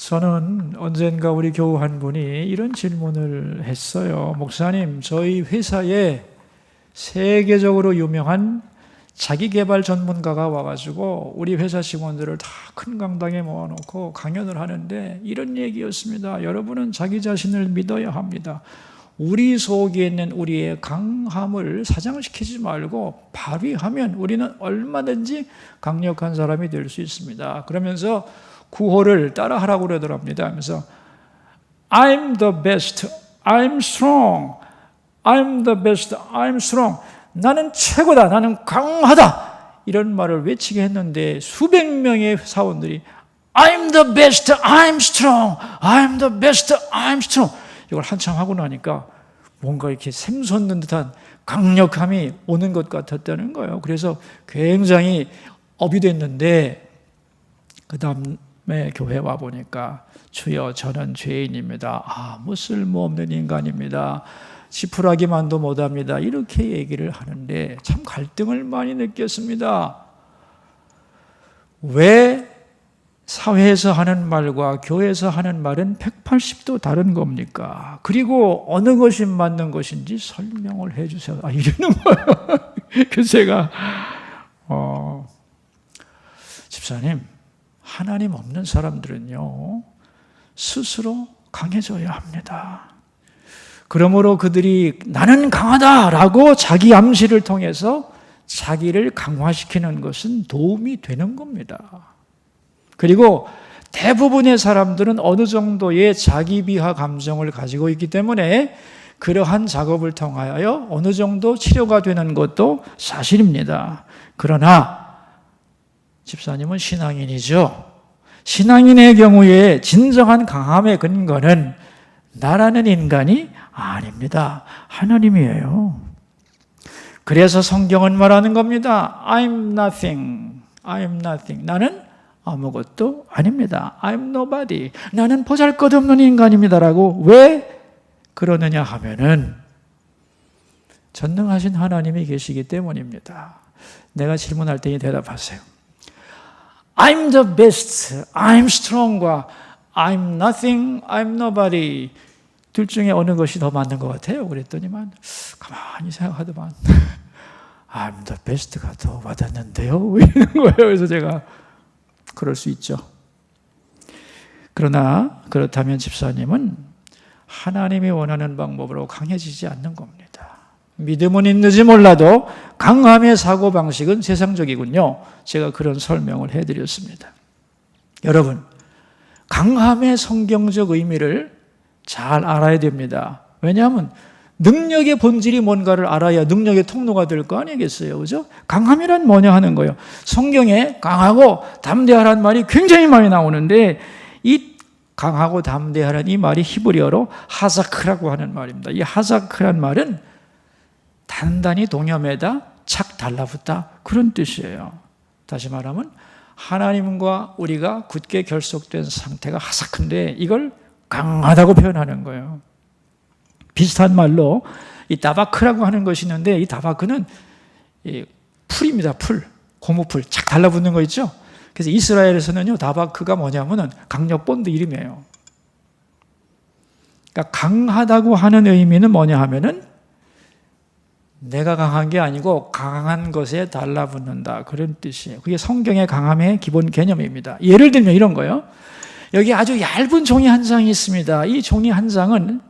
저는 언젠가 우리 교우 한 분이 이런 질문을 했어요. 목사님, 저희 회사에 세계적으로 유명한 자기계발 전문가가 와가지고 우리 회사 직원들을 다 큰 강당에 모아놓고 강연을 하는데 이런 얘기였습니다. 여러분은 자기 자신을 믿어야 합니다. 우리 속에 있는 우리의 강함을 사장시키지 말고 발휘하면 우리는 얼마든지 강력한 사람이 될 수 있습니다. 그러면서 구호를 따라하라고 그러더랍니다. 하면서 I'm the best, I'm strong, I'm the best, I'm strong. 나는 최고다, 나는 강하다. 이런 말을 외치게 했는데 수백 명의 사원들이 I'm the best, I'm strong, I'm the best, I'm strong. 이걸 한참 하고 나니까 뭔가 이렇게 샘솟는 듯한 강력함이 오는 것 같았다는 거예요. 그래서 굉장히 업이 됐는데 그 다음에 교회 와 보니까 주여 저는 죄인입니다. 아무 쓸모없는 인간입니다. 지푸라기만도 못합니다. 이렇게 얘기를 하는데 참 갈등을 많이 느꼈습니다. 왜 사회에서 하는 말과 교회에서 하는 말은 180도 다른 겁니까? 그리고 어느 것이 맞는 것인지 설명을 해 주세요. 이러는 거예요. 그래서 제가 집사님, 하나님 없는 사람들은요 스스로 강해져야 합니다. 그러므로 그들이 나는 강하다라고 자기 암시를 통해서 자기를 강화시키는 것은 도움이 되는 겁니다. 그리고 대부분의 사람들은 어느 정도의 자기 비하 감정을 가지고 있기 때문에 그러한 작업을 통하여 어느 정도 치료가 되는 것도 사실입니다. 그러나 집사님은 신앙인이죠. 신앙인의 경우에 진정한 강함의 근거는 나라는 인간이 아닙니다. 하나님이에요. 그래서 성경은 말하는 겁니다. I'm nothing. I'm nothing. 나는 아무것도 아닙니다. I'm nobody. 나는 보잘것없는 인간입니다라고 왜 그러느냐 하면은 전능하신 하나님이 계시기 때문입니다. 내가 질문할 테니 대답하세요. I'm the best. I'm strong과 I'm nothing. I'm nobody. 둘 중에 어느 것이 더 맞는 것 같아요? 그랬더니만 가만히 생각하더만 I'm the best가 더 와닿는데요? 이러는 거예요. 그래서 제가 그럴 수 있죠. 그러나 그렇다면 집사님은 하나님이 원하는 방법으로 강해지지 않는 겁니다. 믿음은 있는지 몰라도 강함의 사고방식은 세상적이군요. 제가 그런 설명을 해드렸습니다. 여러분, 강함의 성경적 의미를 잘 알아야 됩니다. 왜냐하면 능력의 본질이 뭔가를 알아야 능력의 통로가 될 거 아니겠어요? 그죠? 강함이란 뭐냐 하는 거예요. 성경에 강하고 담대하라는 말이 굉장히 많이 나오는데 이 강하고 담대하라는 이 말이 히브리어로 하자크라고 하는 말입니다. 이 하자크란 말은 단단히 동여매다 착 달라붙다 그런 뜻이에요. 다시 말하면 하나님과 우리가 굳게 결속된 상태가 하자크인데 이걸 강하다고 표현하는 거예요. 비슷한 말로 이 다바크라고 하는 것이 있는데 이 다바크는 풀입니다. 풀, 고무풀 착 달라붙는 거 있죠. 그래서 이스라엘에서는요 다바크가 뭐냐면은 강력 본드 이름이에요. 그러니까 강하다고 하는 의미는 뭐냐 하면은 내가 강한 게 아니고 강한 것에 달라붙는다 그런 뜻이에요. 그게 성경의 강함의 기본 개념입니다. 예를 들면 이런 거예요. 여기 아주 얇은 종이 한 장이 있습니다. 이 종이 한 장은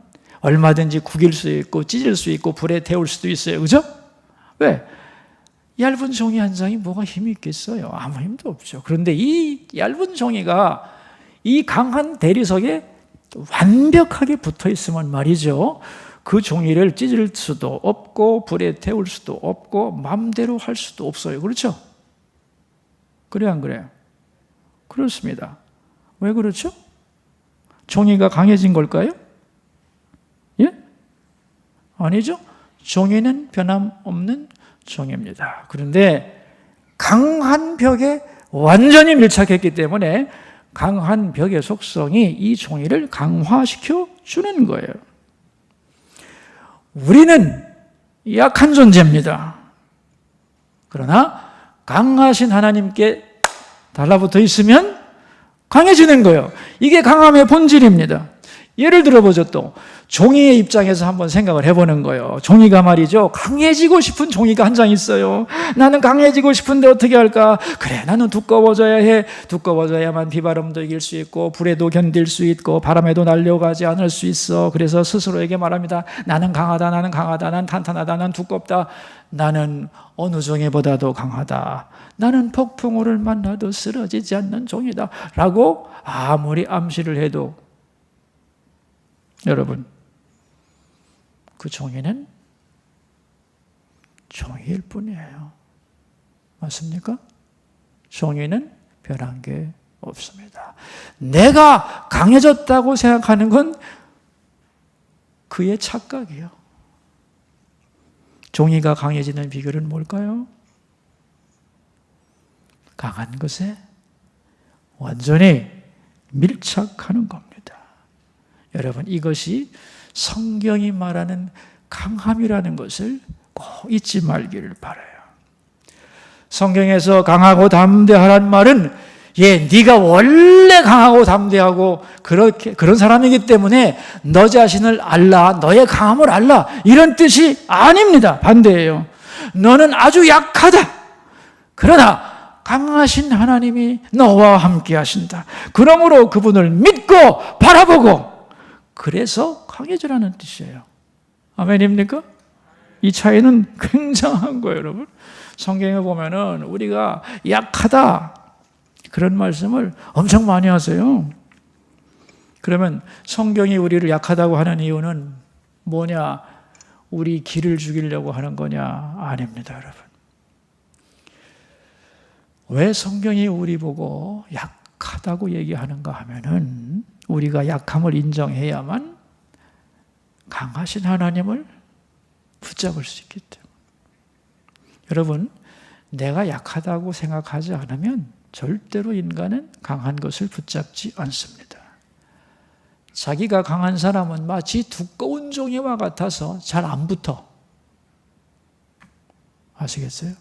얼마든지 구길 수 있고 찢을 수 있고 불에 태울 수도 있어요. 그죠? 왜? 얇은 종이 한 장이 뭐가 힘이 있겠어요? 아무 힘도 없죠. 그런데 이 얇은 종이가 이 강한 대리석에 완벽하게 붙어 있으면 말이죠. 그 종이를 찢을 수도 없고 불에 태울 수도 없고 마음대로 할 수도 없어요. 그렇죠? 그래요, 안 그래요? 그렇습니다. 왜 그렇죠? 종이가 강해진 걸까요? 예? 아니죠. 종이는 변함없는 종입니다. 그런데 강한 벽에 완전히 밀착했기 때문에 강한 벽의 속성이 이 종이를 강화시켜 주는 거예요. 우리는 약한 존재입니다. 그러나 강하신 하나님께 달라붙어 있으면 강해지는 거예요. 이게 강함의 본질입니다. 예를 들어보죠. 또 종이의 입장에서 한번 생각을 해보는 거예요. 종이가 말이죠, 강해지고 싶은 종이가 한 장 있어요. 나는 강해지고 싶은데 어떻게 할까? 그래, 나는 두꺼워져야 해. 두꺼워져야만 비바람도 이길 수 있고 불에도 견딜 수 있고 바람에도 날려가지 않을 수 있어. 그래서 스스로에게 말합니다. 나는 강하다, 나는 강하다, 나는 탄탄하다, 나는 두껍다, 나는 어느 종이보다도 강하다, 나는 폭풍우를 만나도 쓰러지지 않는 종이다 라고 아무리 암시를 해도 여러분, 그 종이는 종이일 뿐이에요. 맞습니까? 종이는 변한 게 없습니다. 내가 강해졌다고 생각하는 건 그의 착각이에요. 종이가 강해지는 비결은 뭘까요? 강한 것에 완전히 밀착하는 겁니다. 여러분, 이것이 성경이 말하는 강함이라는 것을 꼭 잊지 말기를 바라요. 성경에서 강하고 담대하란 말은 네가 원래 강하고 담대하고 그런 사람이기 때문에 너 자신을 알라, 너의 강함을 알라, 이런 뜻이 아닙니다. 반대예요. 너는 아주 약하다. 그러나 강하신 하나님이 너와 함께 하신다. 그러므로 그분을 믿고 바라보고 그래서 강해지라는 뜻이에요. 아멘입니까? 이 차이는 굉장한 거예요, 여러분. 성경에 보면은 우리가 약하다 그런 말씀을 엄청 많이 하세요. 그러면 성경이 우리를 약하다고 하는 이유는 뭐냐? 우리 기를 죽이려고 하는 거냐? 아닙니다, 여러분. 왜 성경이 우리 보고 약하다고 얘기하는가 하면은 우리가 약함을 인정해야만 강하신 하나님을 붙잡을 수 있기 때문에. 여러분, 내가 약하다고 생각하지 않으면 절대로 인간은 강한 것을 붙잡지 않습니다. 자기가 강한 사람은 마치 두꺼운 종이와 같아서 잘 안 붙어. 아시겠어요?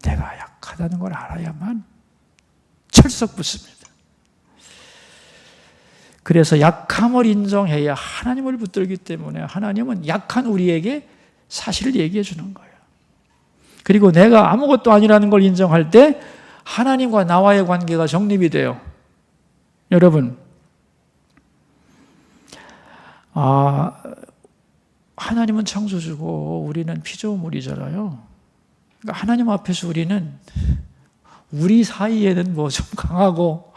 내가 약하다는 걸 알아야만 철썩 붙습니다. 그래서 약함을 인정해야 하나님을 붙들기 때문에 하나님은 약한 우리에게 사실을 얘기해 주는 거예요. 그리고 내가 아무것도 아니라는 걸 인정할 때 하나님과 나와의 관계가 정립이 돼요. 여러분, 하나님은 창조주고 우리는 피조물이잖아요. 그러니까 하나님 앞에서 우리 사이에는 뭐 좀 강하고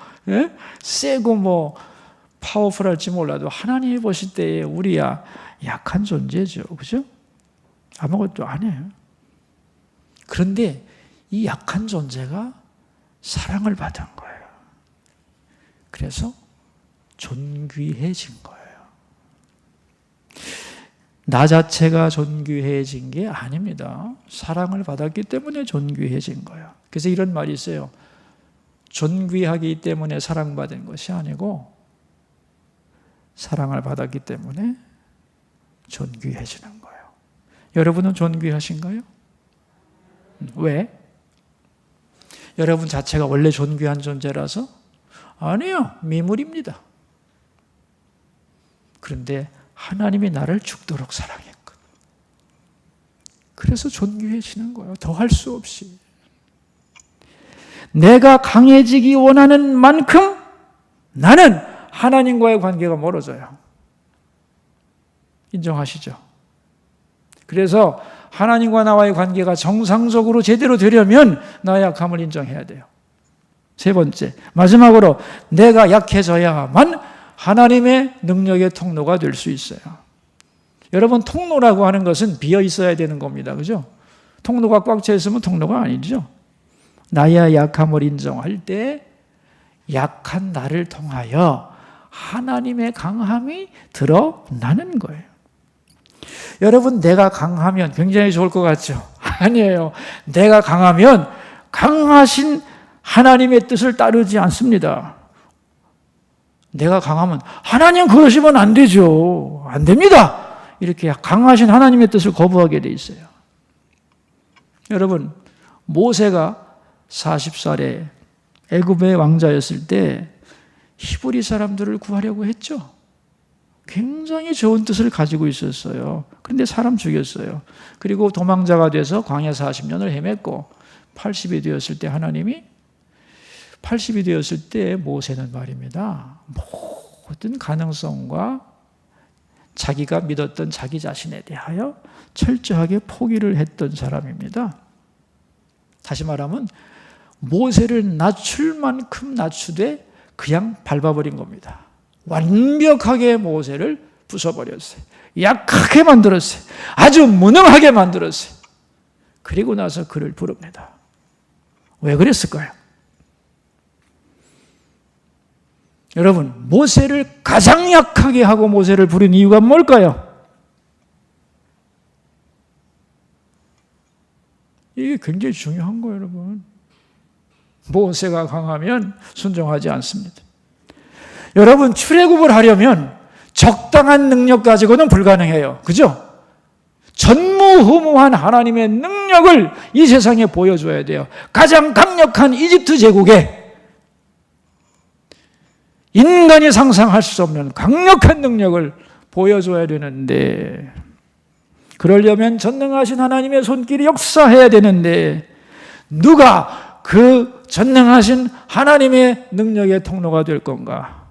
세고 뭐 파워풀할지 몰라도 하나님이 보실 때에 우리야 약한 존재죠. 그죠? 아무것도 아니에요. 그런데 이 약한 존재가 사랑을 받은 거예요. 그래서 존귀해진 거예요. 나 자체가 존귀해진 게 아닙니다. 사랑을 받았기 때문에 존귀해진 거예요. 그래서 이런 말이 있어요. 존귀하기 때문에 사랑받은 것이 아니고 사랑을 받았기 때문에 존귀해지는 거예요. 여러분은 존귀하신가요? 왜? 여러분 자체가 원래 존귀한 존재라서? 아니요, 미물입니다. 그런데 하나님이 나를 죽도록 사랑했거든. 그래서 존귀해지는 거예요. 더 할 수 없이. 내가 강해지기 원하는 만큼 나는 하나님과의 관계가 멀어져요. 인정하시죠? 그래서 하나님과 나와의 관계가 정상적으로 제대로 되려면 나의 약함을 인정해야 돼요. 세 번째, 마지막으로 내가 약해져야만 하나님의 능력의 통로가 될 수 있어요. 여러분, 통로라고 하는 것은 비어 있어야 되는 겁니다. 그죠? 통로가 꽉 차 있으면 통로가 아니죠. 나의 약함을 인정할 때 약한 나를 통하여 하나님의 강함이 드러나는 거예요. 여러분, 내가 강하면 굉장히 좋을 것 같죠? 아니에요. 내가 강하면 강하신 하나님의 뜻을 따르지 않습니다. 내가 강하면 하나님 그러시면 안 되죠. 안 됩니다. 이렇게 강하신 하나님의 뜻을 거부하게 돼 있어요. 여러분, 모세가 40살에 애굽의 왕자였을 때 히브리 사람들을 구하려고 했죠. 굉장히 좋은 뜻을 가지고 있었어요. 그런데 사람 죽였어요. 그리고 도망자가 돼서 광야 40년을 헤맸고 80이 되었을 때 하나님이 80이 되었을 때 모세는 말입니다. 모든 가능성과 자기가 믿었던 자기 자신에 대하여 철저하게 포기를 했던 사람입니다. 다시 말하면 모세를 낮출 만큼 낮추되 그냥 밟아버린 겁니다. 완벽하게 모세를 부숴버렸어요. 약하게 만들었어요. 아주 무능하게 만들었어요. 그리고 나서 그를 부릅니다. 왜 그랬을까요? 여러분, 모세를 가장 약하게 하고 모세를 부른 이유가 뭘까요? 이게 굉장히 중요한 거예요, 여러분. 모세가 강하면 순종하지 않습니다. 여러분, 출애굽을 하려면 적당한 능력 가지고는 불가능해요. 그죠? 전무후무한 하나님의 능력을 이 세상에 보여줘야 돼요. 가장 강력한 이집트 제국에 인간이 상상할 수 없는 강력한 능력을 보여줘야 되는데, 그러려면 전능하신 하나님의 손길이 역사해야 되는데, 누가 그 전능하신 하나님의 능력의 통로가 될 건가?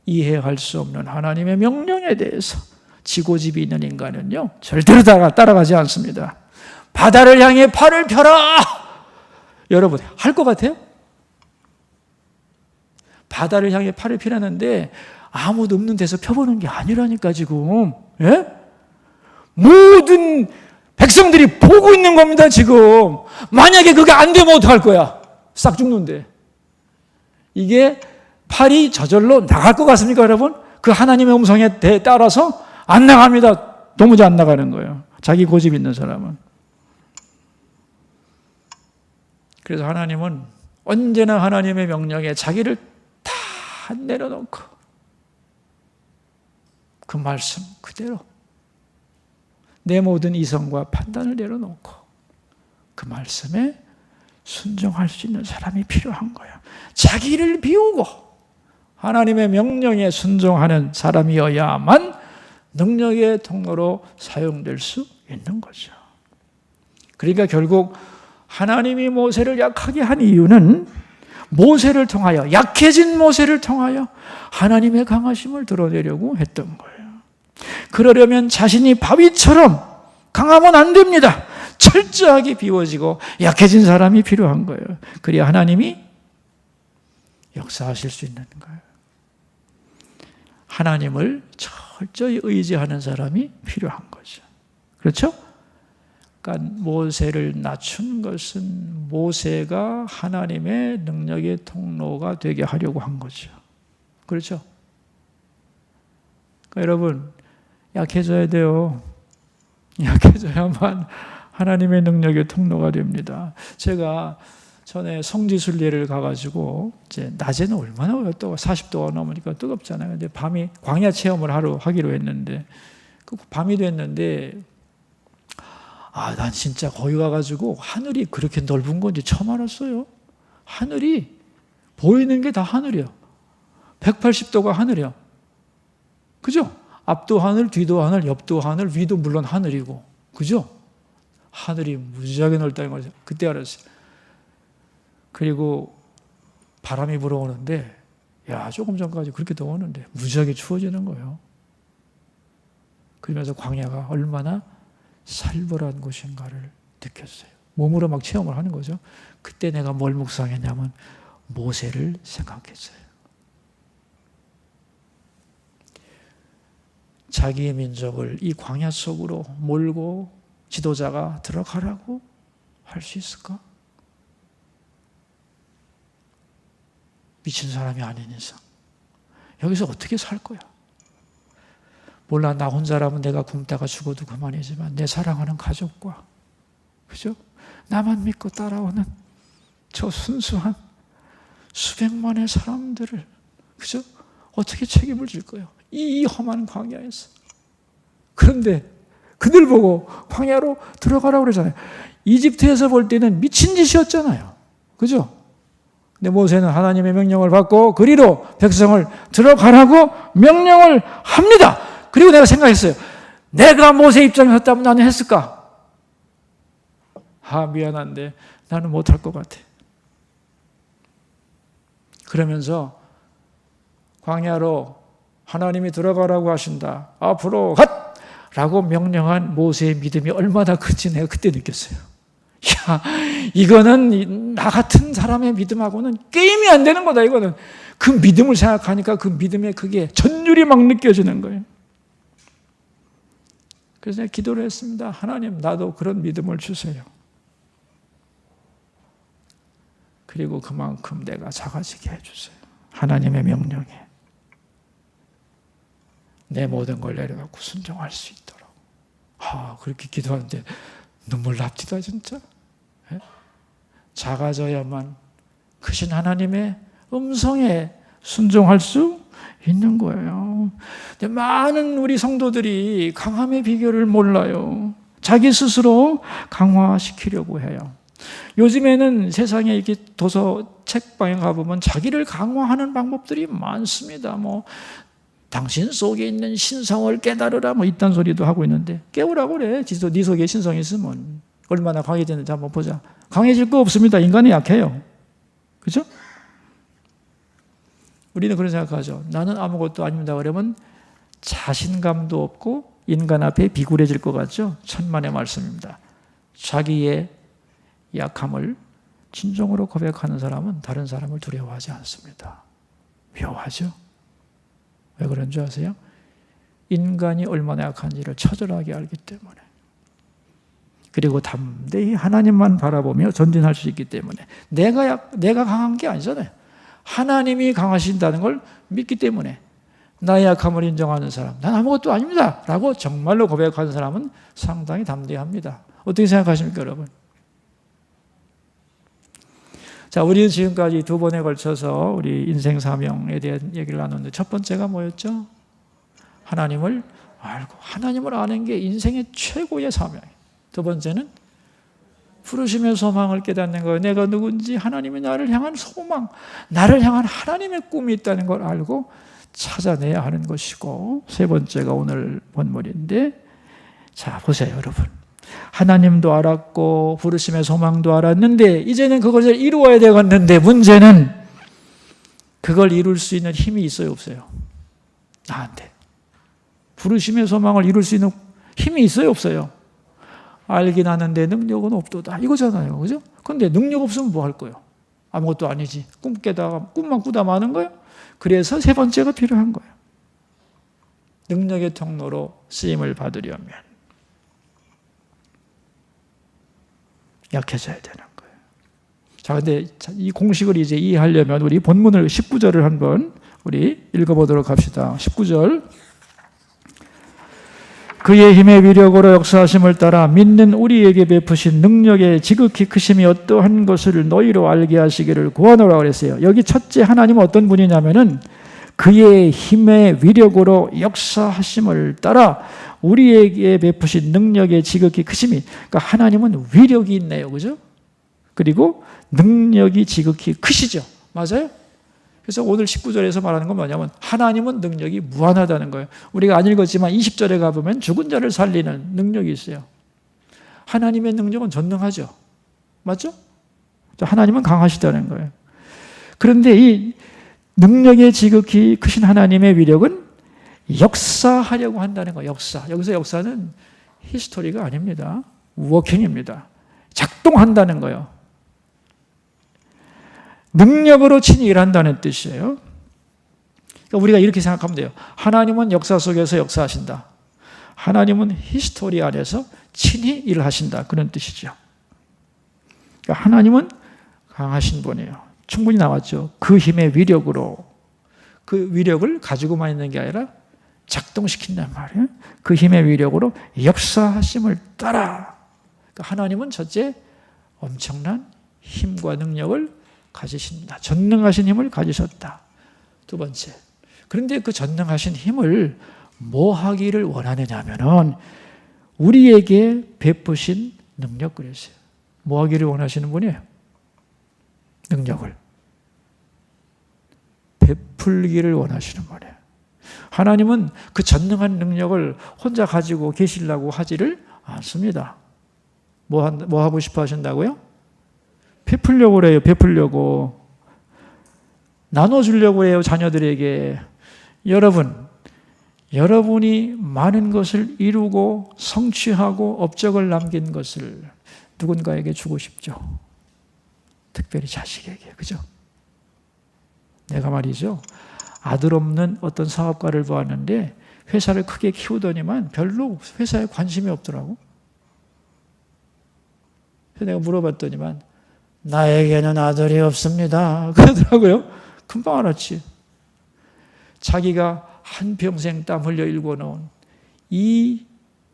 이해할 수 없는 하나님의 명령에 대해서 지고집이 있는 인간은요, 절대로 따라가지 않습니다. 바다를 향해 팔을 펴라! 여러분, 할 것 같아요? 바다를 향해 팔을 펴라는데 아무도 없는 데서 펴보는 게 아니라니까 지금. 예? 모든 백성들이 보고 있는 겁니다 지금. 만약에 그게 안 되면 어떡할 거야? 싹 죽는데. 이게 팔이 저절로 나갈 것 같습니까 여러분? 그 하나님의 음성에 따라서 안 나갑니다. 도무지 안 나가는 거예요. 자기 고집 있는 사람은. 그래서 하나님은 언제나 하나님의 명령에 자기를 다 내려놓고 그 말씀 그대로 내 모든 이성과 판단을 내려놓고 그 말씀에 순종할 수 있는 사람이 필요한 거예요. 자기를 비우고 하나님의 명령에 순종하는 사람이어야만 능력의 통로로 사용될 수 있는 거죠. 그러니까 결국 하나님이 모세를 약하게 한 이유는 모세를 통하여, 약해진 모세를 통하여 하나님의 강하심을 드러내려고 했던 거예요. 그러려면 자신이 바위처럼 강하면 안 됩니다. 철저하게 비워지고 약해진 사람이 필요한 거예요. 그래야 하나님이 역사하실 수 있는 거예요. 하나님을 철저히 의지하는 사람이 필요한 거죠. 그렇죠? 그러니까 모세를 낮춘 것은 모세가 하나님의 능력의 통로가 되게 하려고 한 거죠. 그렇죠? 그러니까 여러분, 약해져야 돼요. 약해져야만 하나님의 능력의 통로가 됩니다. 제가 전에 성지순례를 가가지고 이제 낮에는 얼마나 뜨거워, 40도가 넘으니까 뜨겁잖아요. 근데 밤이 광야 체험을 하기로 했는데 그 밤이 됐는데 난 진짜 거기 가가지고 하늘이 그렇게 넓은 건지 처음 알았어요. 하늘이 보이는 게 다 하늘이야. 180도가 하늘이야. 그죠? 앞도 하늘, 뒤도 하늘, 옆도 하늘, 위도 물론 하늘이고. 그죠? 하늘이 무지하게 넓다는 걸 그때 알았어요. 그리고 바람이 불어오는데, 조금 전까지 그렇게 더웠는데 무지하게 추워지는 거예요. 그러면서 광야가 얼마나 살벌한 곳인가를 느꼈어요. 몸으로 막 체험을 하는 거죠. 그때 내가 뭘 묵상했냐면 모세를 생각했어요. 자기의 민족을 이 광야 속으로 몰고 지도자가 들어가라고 할 수 있을까? 미친 사람이 아닌 이상 여기서 어떻게 살 거야? 몰라, 나 혼자라면 내가 굶다가 죽어도 그만이지만 내 사랑하는 가족과, 그죠? 나만 믿고 따라오는 저 순수한 수백만의 사람들을, 그죠? 어떻게 책임을 질 거예요? 이 험한 광야에서. 그런데 그들 보고 광야로 들어가라고 그러잖아요. 이집트에서 볼 때는 미친 짓이었잖아요. 그죠? 근데 모세는 하나님의 명령을 받고 그리로 백성을 들어가라고 명령을 합니다. 그리고 내가 생각했어요. 내가 모세 입장에 섰다면 나는 했을까? 미안한데 나는 못할 것 같아. 그러면서 광야로 하나님이 들어가라고 하신다. 앞으로 갓! 라고 명령한 모세의 믿음이 얼마나 큰지 내가 그때 느꼈어요. 야, 이거는 나 같은 사람의 믿음하고는 게임이 안 되는 거다, 이거는. 그 믿음을 생각하니까 그 믿음의 그게 전율이 막 느껴지는 거예요. 그래서 내가 기도를 했습니다. 하나님, 나도 그런 믿음을 주세요. 그리고 그만큼 내가 작아지게 해주세요. 하나님의 명령에 내 모든 걸 내려갖고 순종할 수 있도록. 그렇게 기도하는데 눈물 납디다 진짜. 작아져야만 크신 하나님의 음성에 순종할 수 있는 거예요. 근데 많은 우리 성도들이 강함의 비결을 몰라요. 자기 스스로 강화시키려고 해요. 요즘에는 세상에 이렇게 도서 책방에 가보면 자기를 강화하는 방법들이 많습니다. 당신 속에 있는 신성을 깨달으라 이딴 소리도 하고 있는데, 깨우라고 그래. 네 속에 신성이 있으면 얼마나 강해지는지 한번 보자. 강해질 거 없습니다. 인간은 약해요. 그죠? 우리는 그런 생각하죠. 나는 아무것도 아닙니다. 그러면 자신감도 없고 인간 앞에 비굴해질 것 같죠? 천만의 말씀입니다. 자기의 약함을 진정으로 고백하는 사람은 다른 사람을 두려워하지 않습니다. 묘하죠? 왜 그런 줄 아세요? 인간이 얼마나 약한지를 처절하게 알기 때문에. 그리고 담대히 하나님만 바라보며 전진할 수 있기 때문에. 내가 강한 게 아니잖아요. 하나님이 강하신다는 걸 믿기 때문에. 나의 약함을 인정하는 사람, 난 아무것도 아닙니다 라고 정말로 고백하는 사람은 상당히 담대합니다. 어떻게 생각하십니까, 여러분? 자, 우리는 지금까지 두 번에 걸쳐서 우리 인생 사명에 대한 얘기를 나눴는데, 첫 번째가 뭐였죠? 하나님을 알고, 하나님을 아는 게 인생의 최고의 사명이에요. 두 번째는 부르심의 소망을 깨닫는 거예요. 내가 누군지, 하나님이 나를 향한 소망, 나를 향한 하나님의 꿈이 있다는 걸 알고 찾아내야 하는 것이고, 세 번째가 오늘 본문인데, 자, 보세요, 여러분. 하나님도 알았고 부르심의 소망도 알았는데 이제는 그것을 이루어야 되겠는데, 문제는 그걸 이룰 수 있는 힘이 있어요, 없어요? 나한테 부르심의 소망을 이룰 수 있는 힘이 있어요, 없어요? 알긴 아는데 능력은 없도다, 이거잖아요. 그죠? 근데 능력 없으면 뭐 할 거예요? 아무것도 아니지. 꿈만 꾸다 마는 거예요. 그래서 세 번째가 필요한 거예요. 능력의 통로로 쓰임을 받으려면 약해져야 되는 거예요. 자, 근데 이 공식을 이제 이해하려면 우리 본문을 19절을 한번 우리 읽어보도록 합시다. 19절. 그의 힘의 위력으로 역사하심을 따라 믿는 우리에게 베푸신 능력의 지극히 크심이 어떠한 것을 너희로 알게 하시기를 구하노라 그랬어요. 여기 첫째 하나님은 어떤 분이냐면은 그의 힘의 위력으로 역사하심을 따라 우리에게 베푸신 능력의 지극히 크심이, 그러니까 하나님은 위력이 있네요. 그죠? 그리고 능력이 지극히 크시죠. 맞아요? 그래서 오늘 19절에서 말하는 건 뭐냐면 하나님은 능력이 무한하다는 거예요. 우리가 안 읽었지만 20절에 가보면 죽은 자를 살리는 능력이 있어요. 하나님의 능력은 전능하죠. 맞죠? 하나님은 강하시다는 거예요. 그런데 이 능력의 지극히 크신 하나님의 위력은 역사하려고 한다는 거예요. 역사. 여기서 역사는 히스토리가 아닙니다. 워킹입니다. 작동한다는 거예요. 능력으로 친히 일한다는 뜻이에요. 그러니까 우리가 이렇게 생각하면 돼요. 하나님은 역사 속에서 역사하신다. 하나님은 히스토리 안에서 친히 일하신다. 그런 뜻이죠. 그러니까 하나님은 강하신 분이에요. 충분히 나왔죠. 그 힘의 위력으로, 그 위력을 가지고만 있는 게 아니라 작동시킨단 말이에요. 그 힘의 위력으로 역사하심을 따라. 그러니까 하나님은 첫째 엄청난 힘과 능력을 가지신다. 전능하신 힘을 가지셨다. 두 번째. 그런데 그 전능하신 힘을 뭐 하기를 원하느냐 하면은 우리에게 베푸신 능력 그랬어요. 뭐 하기를 원하시는 분이에요? 능력을. 베풀기를 원하시는 분이에요. 하나님은 그 전능한 능력을 혼자 가지고 계시려고 하지를 않습니다. 뭐 하고 싶어 하신다고요? 베풀려고 그래요. 베풀려고. 나눠주려고 해요. 자녀들에게. 여러분이 많은 것을 이루고 성취하고 업적을 남긴 것을 누군가에게 주고 싶죠. 특별히 자식에게. 그죠? 내가 말이죠. 아들 없는 어떤 사업가를 보았는데 회사를 크게 키우더니만 별로 회사에 관심이 없더라고. 그래서 내가 물어봤더니만 나에게는 아들이 없습니다. 그러더라고요. 금방 알았지. 자기가 한평생 땀 흘려 일궈놓은 이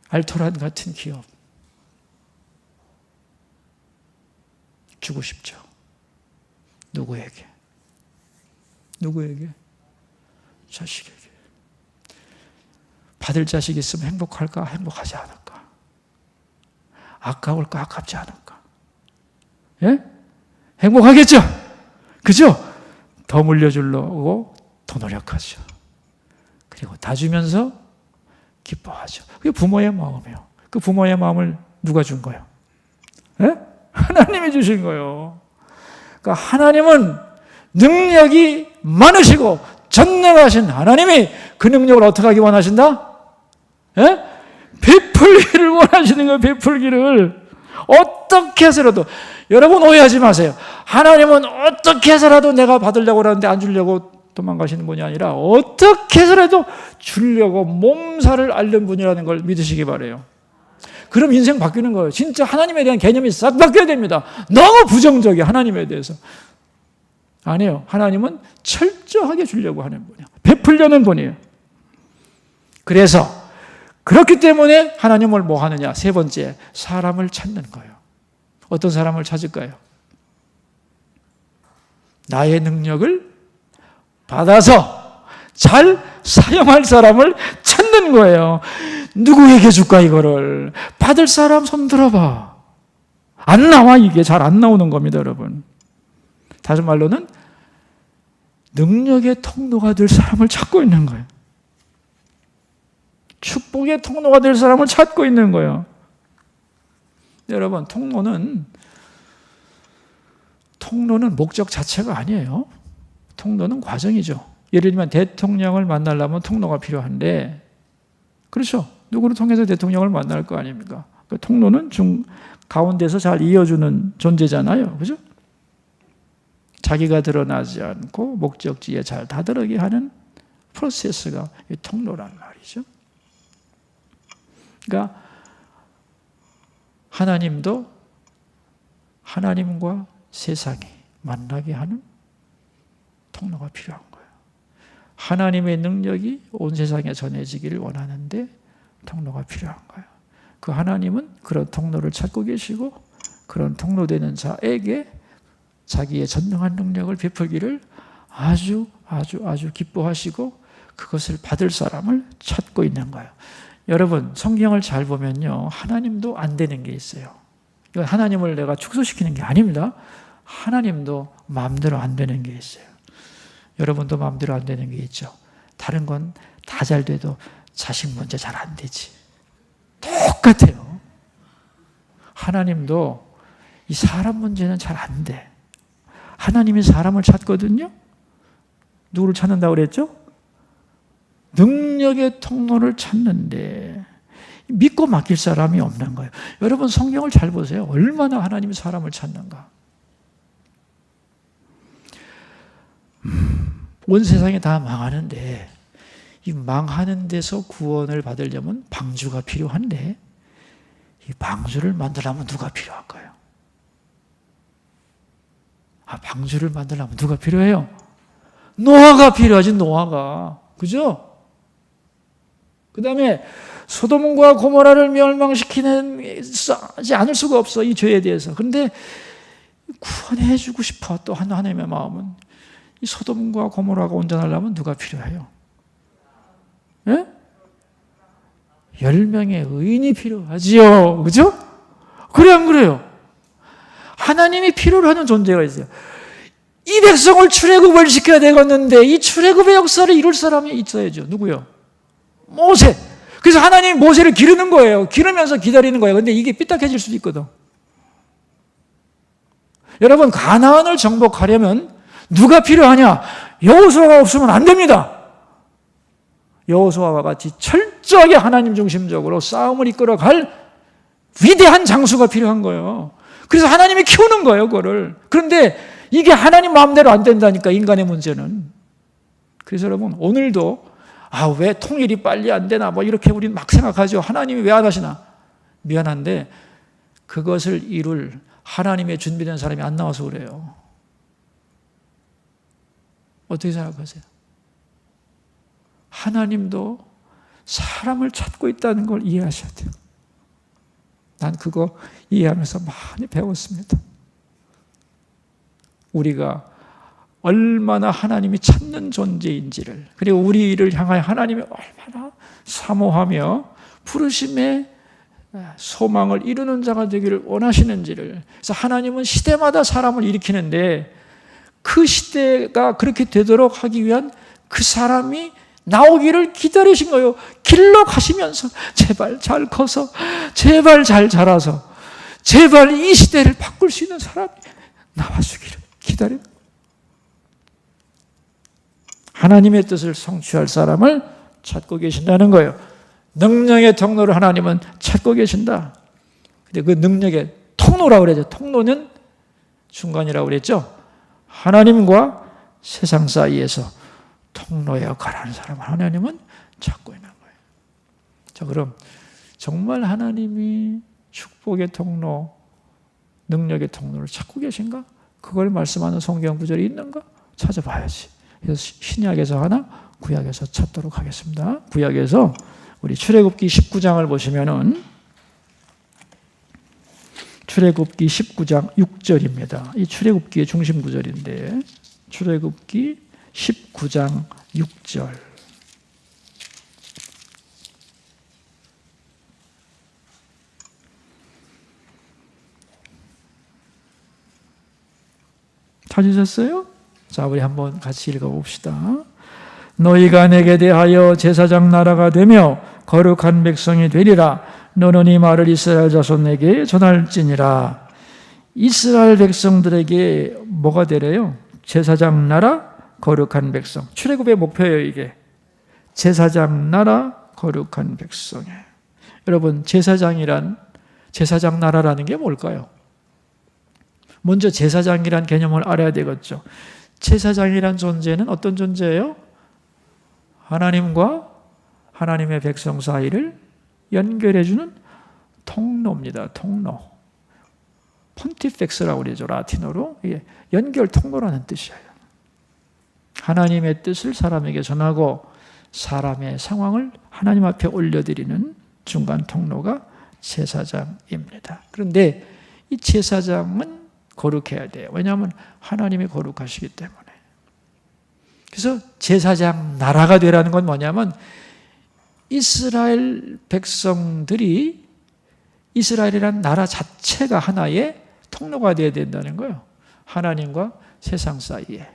알토란 같은 기업 주고 싶죠. 누구에게? 자식에게. 받을 자식 있으면 행복할까? 행복하지 않을까? 아까울까? 아깝지 않을까? 예? 행복하겠죠? 그죠? 더 물려주려고 더 노력하죠. 그리고 다 주면서 기뻐하죠. 그게 부모의 마음이에요. 그 부모의 마음을 누가 준 거예요? 예? 하나님이 주신 거예요. 그러니까 하나님은 능력이 많으시고 전능하신 하나님이 그 능력을 어떻게 하기 원하신다? 예? 베풀기를 원하시는 거예요. 베풀기를. 어떻게 해서라도. 여러분 오해하지 마세요. 하나님은 어떻게 해서라도 내가 받으려고 하는데 안 주려고 도망가시는 분이 아니라 어떻게 해서라도 주려고 몸살을 앓는 분이라는 걸 믿으시기 바라요. 그럼 인생 바뀌는 거예요. 진짜 하나님에 대한 개념이 싹 바뀌어야 됩니다. 너무 부정적이에요. 하나님에 대해서. 아니에요. 하나님은 철저하게 주려고 하는 분이에요. 베풀려는 분이에요. 그래서 그렇기 때문에 하나님을 뭐 하느냐? 세 번째, 사람을 찾는 거예요. 어떤 사람을 찾을까요? 나의 능력을 받아서 잘 사용할 사람을 찾는 거예요. 누구에게 줄까 이거를? 받을 사람 손 들어봐. 안 나와. 이게 잘 안 나오는 겁니다, 여러분. 다시 말로는 능력의 통로가 될 사람을 찾고 있는 거예요. 축복의 통로가 될 사람을 찾고 있는 거예요. 여러분, 통로는 목적 자체가 아니에요. 통로는 과정이죠. 예를 들면 대통령을 만나려면 통로가 필요한데, 그렇죠? 누구를 통해서 대통령을 만날 거 아닙니까? 그 통로는 가운데서 잘 이어주는 존재잖아요. 그죠? 자기가 드러나지 않고 목적지에 잘 다다르게 하는 프로세스가 통로란 말이죠. 그러니까 하나님도 하나님과 세상이 만나게 하는 통로가 필요한 거예요. 하나님의 능력이 온 세상에 전해지기를 원하는데 통로가 필요한 거예요. 그 하나님은 그런 통로를 찾고 계시고 그런 통로되는 자에게 자기의 전능한 능력을 베풀기를 아주 기뻐하시고 그것을 받을 사람을 찾고 있는 거예요. 여러분, 성경을 잘 보면요, 하나님도 안 되는 게 있어요. 이건 하나님을 내가 축소시키는 게 아닙니다. 하나님도 마음대로 안 되는 게 있어요. 여러분도 마음대로 안 되는 게 있죠. 다른 건 다 잘 돼도 자식 문제 잘 안 되지. 똑같아요. 하나님도 이 사람 문제는 잘 안 돼. 하나님이 사람을 찾거든요. 누구를 찾는다고 그랬죠? 능력의 통로를 찾는데 믿고 맡길 사람이 없는 거예요. 여러분 성경을 잘 보세요. 얼마나 하나님이 사람을 찾는가. 온 세상이 다 망하는데 이 망하는 데서 구원을 받으려면 방주가 필요한데 이 방주를 만들려면 누가 필요할까요? 방주를 만들려면 누가 필요해요? 노아가 필요하지, 노아가. 그죠? 그 다음에 소돔과 고모라를 멸망시키지 않을 수가 없어, 이 죄에 대해서. 그런데 구원해 주고 싶어, 또 하나님의 마음은. 이 소돔과 고모라가 온전하려면 누가 필요해요? 예? 10명의 의인이 필요하지요. 그죠? 그래 안 그래요? 하나님이 필요로 하는 존재가 있어요. 이 백성을 출애굽을 시켜야 되겠는데 이 출애굽의 역사를 이룰 사람이 있어야죠. 누구요? 모세. 그래서 하나님이 모세를 기르는 거예요. 기르면서 기다리는 거예요. 근데 이게 삐딱해질 수도 있거든. 여러분, 가나안을 정복하려면 누가 필요하냐? 여호수아가 없으면 안 됩니다. 여호수아와 같이 철저하게 하나님 중심적으로 싸움을 이끌어갈 위대한 장수가 필요한 거예요. 그래서 하나님이 키우는 거예요, 그거를. 그런데 이게 하나님 마음대로 안 된다니까, 인간의 문제는. 그래서 여러분, 오늘도 왜 통일이 빨리 안 되나 이렇게 우리는 막 생각하죠. 하나님이 왜 안 하시나? 미안한데 그것을 이룰 하나님의 준비된 사람이 안 나와서 그래요. 어떻게 생각하세요? 하나님도 사람을 찾고 있다는 걸 이해하셔야 돼요. 난 그거 이해하면서 많이 배웠습니다. 우리가 얼마나 하나님이 찾는 존재인지를, 그리고 우리를 향하여 하나님이 얼마나 사모하며 부르심의 소망을 이루는 자가 되기를 원하시는지를. 그래서 하나님은 시대마다 사람을 일으키는데 그 시대가 그렇게 되도록 하기 위한 그 사람이 나오기를 기다리신 거예요. 길러 가시면서 제발 잘 커서, 제발 잘 자라서, 제발 이 시대를 바꿀 수 있는 사람이 나와주기를 기다려. 하나님의 뜻을 성취할 사람을 찾고 계신다는 거예요. 능력의 통로를 하나님은 찾고 계신다. 근데 그 능력의 통로라고 그러죠. 통로는 중간이라고 그랬죠. 하나님과 세상 사이에서 통로 역할을 하는 사람을 하나님은 찾고 있는 거예요. 자, 그럼 정말 하나님이 축복의 통로, 능력의 통로를 찾고 계신가? 그걸 말씀하는 성경 구절이 있는가? 찾아봐야지. 그래서 신약에서 하나, 구약에서 찾도록 하겠습니다. 구약에서 우리 출애굽기 19장을 보시면은 출애굽기 19장 6절입니다. 이 출애굽기의 중심 구절인데 출애굽기 19장 6절. 찾으셨어요? 자, 우리 한번 같이 읽어봅시다. 너희가 내게 대하여 제사장 나라가 되며 거룩한 백성이 되리라. 너는 이 말을 이스라엘 자손에게 전할지니라. 이스라엘 백성들에게 뭐가 되래요? 제사장 나라, 거룩한 백성. 출애굽의 목표예요, 이게. 제사장 나라, 거룩한 백성이에요. 여러분, 제사장 나라라는 게 뭘까요? 먼저 제사장이란 개념을 알아야 되겠죠. 제사장이란 존재는 어떤 존재예요? 하나님과 하나님의 백성 사이를 연결해주는 통로입니다. 통로. 폰티펙스라고 그러죠. 라틴어로. 이게 연결 통로라는 뜻이에요. 하나님의 뜻을 사람에게 전하고 사람의 상황을 하나님 앞에 올려드리는 중간 통로가 제사장입니다. 그런데 이 제사장은 거룩해야 돼요. 왜냐하면 하나님이 거룩하시기 때문에. 그래서 제사장 나라가 되라는 건 뭐냐면 이스라엘 백성들이, 이스라엘이라는 나라 자체가 하나의 통로가 되어야 된다는 거예요. 하나님과 세상 사이에.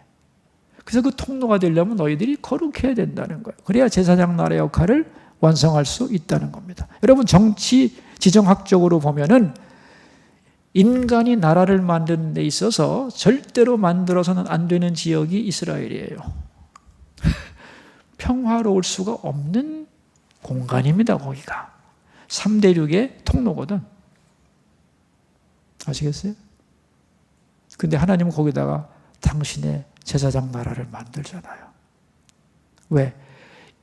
그래서 그 통로가 되려면 너희들이 거룩해야 된다는 거예요. 그래야 제사장 나라의 역할을 완성할 수 있다는 겁니다. 여러분, 정치 지정학적으로 보면은 인간이 나라를 만드는 데 있어서 절대로 만들어서는 안 되는 지역이 이스라엘이에요. 평화로울 수가 없는 공간입니다, 거기가. 3대륙의 통로거든. 아시겠어요? 근데 하나님은 거기다가 당신의 제사장 나라를 만들잖아요. 왜?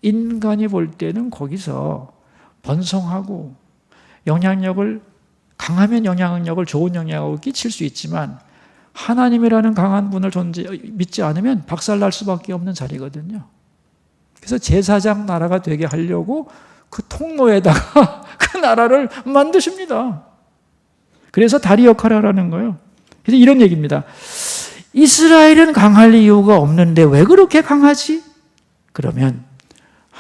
인간이 볼 때는 거기서 번성하고 영향력을, 강하면 영향력을, 좋은 영향력을 끼칠 수 있지만 하나님이라는 강한 분을 믿지 않으면 박살날 수밖에 없는 자리거든요. 그래서 제사장 나라가 되게 하려고 그 통로에다가 그 나라를 만드십니다. 그래서 다리 역할을 하라는 거예요. 그래서 이런 얘기입니다. 이스라엘은 강할 이유가 없는데 왜 그렇게 강하지? 그러면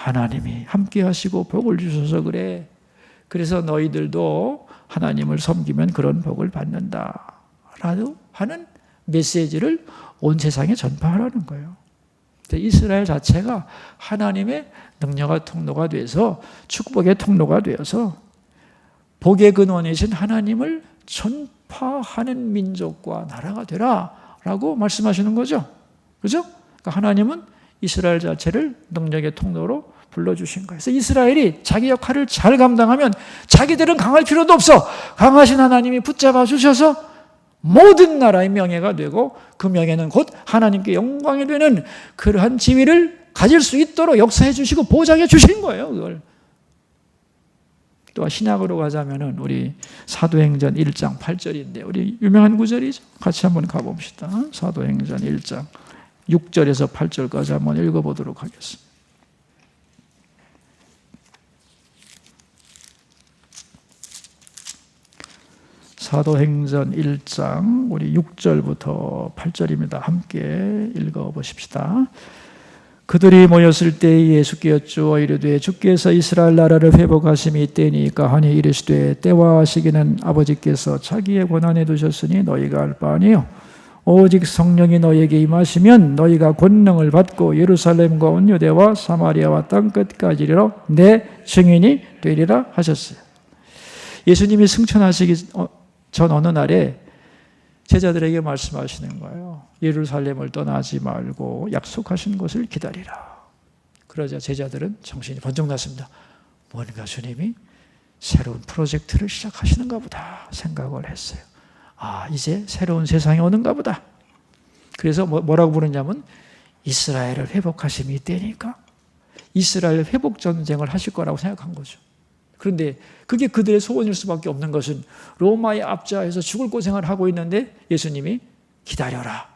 하나님이 함께 하시고 복을 주셔서 그래. 그래서 너희들도 하나님을 섬기면 그런 복을 받는다 라고 하는 메시지를 온 세상에 전파하라는 거예요. 이스라엘 자체가 하나님의 능력의 통로가 돼서 축복의 통로가 되어서 복의 근원이신 하나님을 전파하는 민족과 나라가 되라 라고 말씀하시는 거죠. 그죠? 그러니까 하나님은 이스라엘 자체를 능력의 통로로 불러주신 거예요. 그래서 이스라엘이 자기 역할을 잘 감당하면 자기들은 강할 필요도 없어. 강하신 하나님이 붙잡아 주셔서 모든 나라의 명예가 되고 그 명예는 곧 하나님께 영광이 되는 그러한 지위를 가질 수 있도록 역사해 주시고 보장해 주신 거예요. 그걸. 또 신약으로 가자면은 우리 사도행전 1장 8절인데 우리 유명한 구절이죠. 같이 한번 가봅시다. 사도행전 1장 6절에서 8절까지 한번 읽어보도록 하겠습니다. 사도행전 1장 우리 6절부터 8절입니다. 함께 읽어보십시다. 그들이 모였을 때 예수께 여쭈어 이르되 주께서 이스라엘 나라를 회복하심이 이때니까 하니 이르시되 때와 시기는 아버지께서 자기의 권한에 두셨으니 너희가 알 바 아니요 오직 성령이 너희에게 임하시면 너희가 권능을 받고 예루살렘과 온 유대와 사마리아와 땅끝까지 이르러 내 증인이 되리라 하셨어요. 예수님이 승천하시기 전 어느 날에 제자들에게 말씀하시는 거예요. 예루살렘을 떠나지 말고 약속하신 곳을 기다리라. 그러자 제자들은 정신이 번쩍 났습니다. 뭔가 주님이 새로운 프로젝트를 시작하시는가 보다 생각을 했어요. 아, 이제 새로운 세상이 오는가 보다. 그래서 뭐라고 부르냐면 이스라엘을 회복하심이 이때니까 이스라엘 회복 전쟁을 하실 거라고 생각한 거죠. 그런데 그게 그들의 소원일 수밖에 없는 것은 로마의 압제하에서 죽을 고생을 하고 있는데 예수님이 기다려라.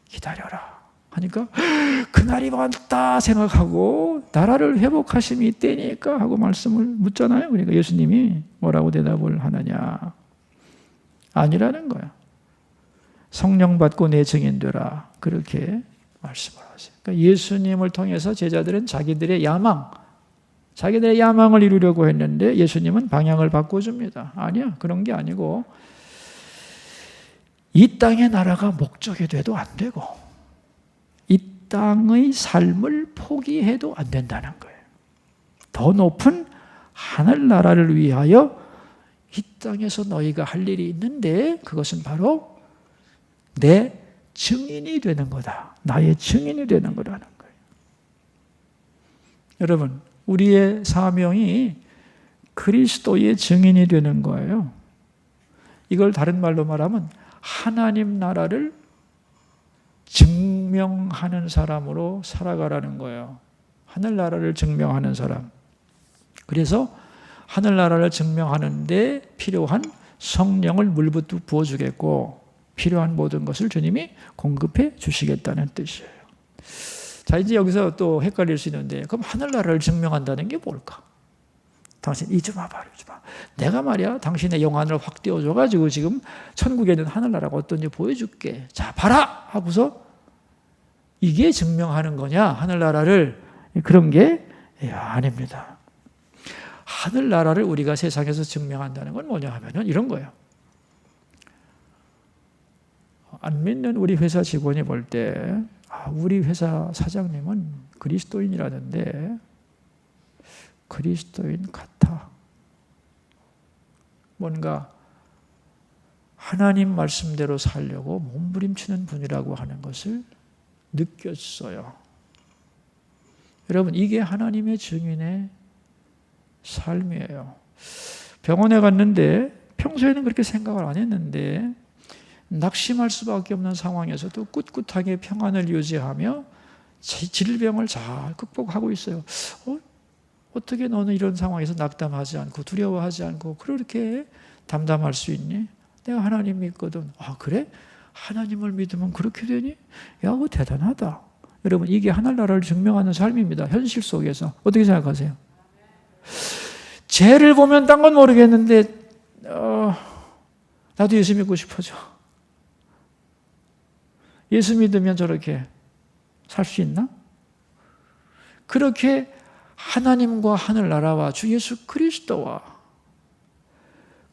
기다려라. 하니까 그날이 왔다 생각하고 나라를 회복하심이 이때니까 하고 말씀을 묻잖아요. 그러니까 예수님이 뭐라고 대답을 하느냐. 아니라는 거야. 성령 받고 내 증인 되라. 그렇게 말씀을 하세요. 그러니까 예수님을 통해서 제자들은 자기들의 야망을 이루려고 했는데 예수님은 방향을 바꿔줍니다. 아니야, 그런 게 아니고 이 땅의 나라가 목적이 돼도 안 되고 이 땅의 삶을 포기해도 안 된다는 거예요. 더 높은 하늘나라를 위하여 이 땅에서 너희가 할 일이 있는데 그것은 바로 내 증인이 되는 거다. 나의 증인이 되는 거라는 거예요. 여러분, 우리의 사명이 그리스도의 증인이 되는 거예요. 이걸 다른 말로 말하면 하나님 나라를 증명하는 사람으로 살아가라는 거예요. 하늘나라를 증명하는 사람. 그래서 하늘나라를 증명하는데 필요한 성령을 물부터 부어주겠고 필요한 모든 것을 주님이 공급해 주시겠다는 뜻이에요. 자, 이제 여기서 또 헷갈릴 수 있는데 그럼 하늘나라를 증명한다는 게 뭘까? 당신 이리 좀 와봐. 내가 말이야 당신의 영안을 확 띄워줘가지고 지금 천국에 있는 하늘나라가 어떤지 보여줄게. 자, 봐라! 하고서 이게 증명하는 거냐? 하늘나라를. 그런 게 아닙니다. 하늘나라를 우리가 세상에서 증명한다는 건 뭐냐 하면은 이런 거예요. 안 믿는 우리 회사 직원이 볼 때 우리 회사 사장님은 그리스도인이라는데 그리스도인 같아. 뭔가 하나님 말씀대로 살려고 몸부림치는 분이라고 하는 것을 느꼈어요. 여러분, 이게 하나님의 증인의 삶이에요. 병원에 갔는데 평소에는 그렇게 생각을 안 했는데 낙심할 수밖에 없는 상황에서도 꿋꿋하게 평안을 유지하며 질병을 잘 극복하고 있어요. 어떻게 너는 이런 상황에서 낙담하지 않고 두려워하지 않고 그렇게 담담할 수 있니? 내가 하나님 믿거든. 아, 그래? 하나님을 믿으면 그렇게 되니? 야, 그거 대단하다. 여러분, 이게 하늘나라를 증명하는 삶입니다. 현실 속에서. 어떻게 생각하세요? 죄를 보면 딴 건 모르겠는데 나도 예수 믿고 싶어져. 예수 믿으면 저렇게 살 수 있나? 그렇게 하나님과 하늘나라와 주 예수 그리스도와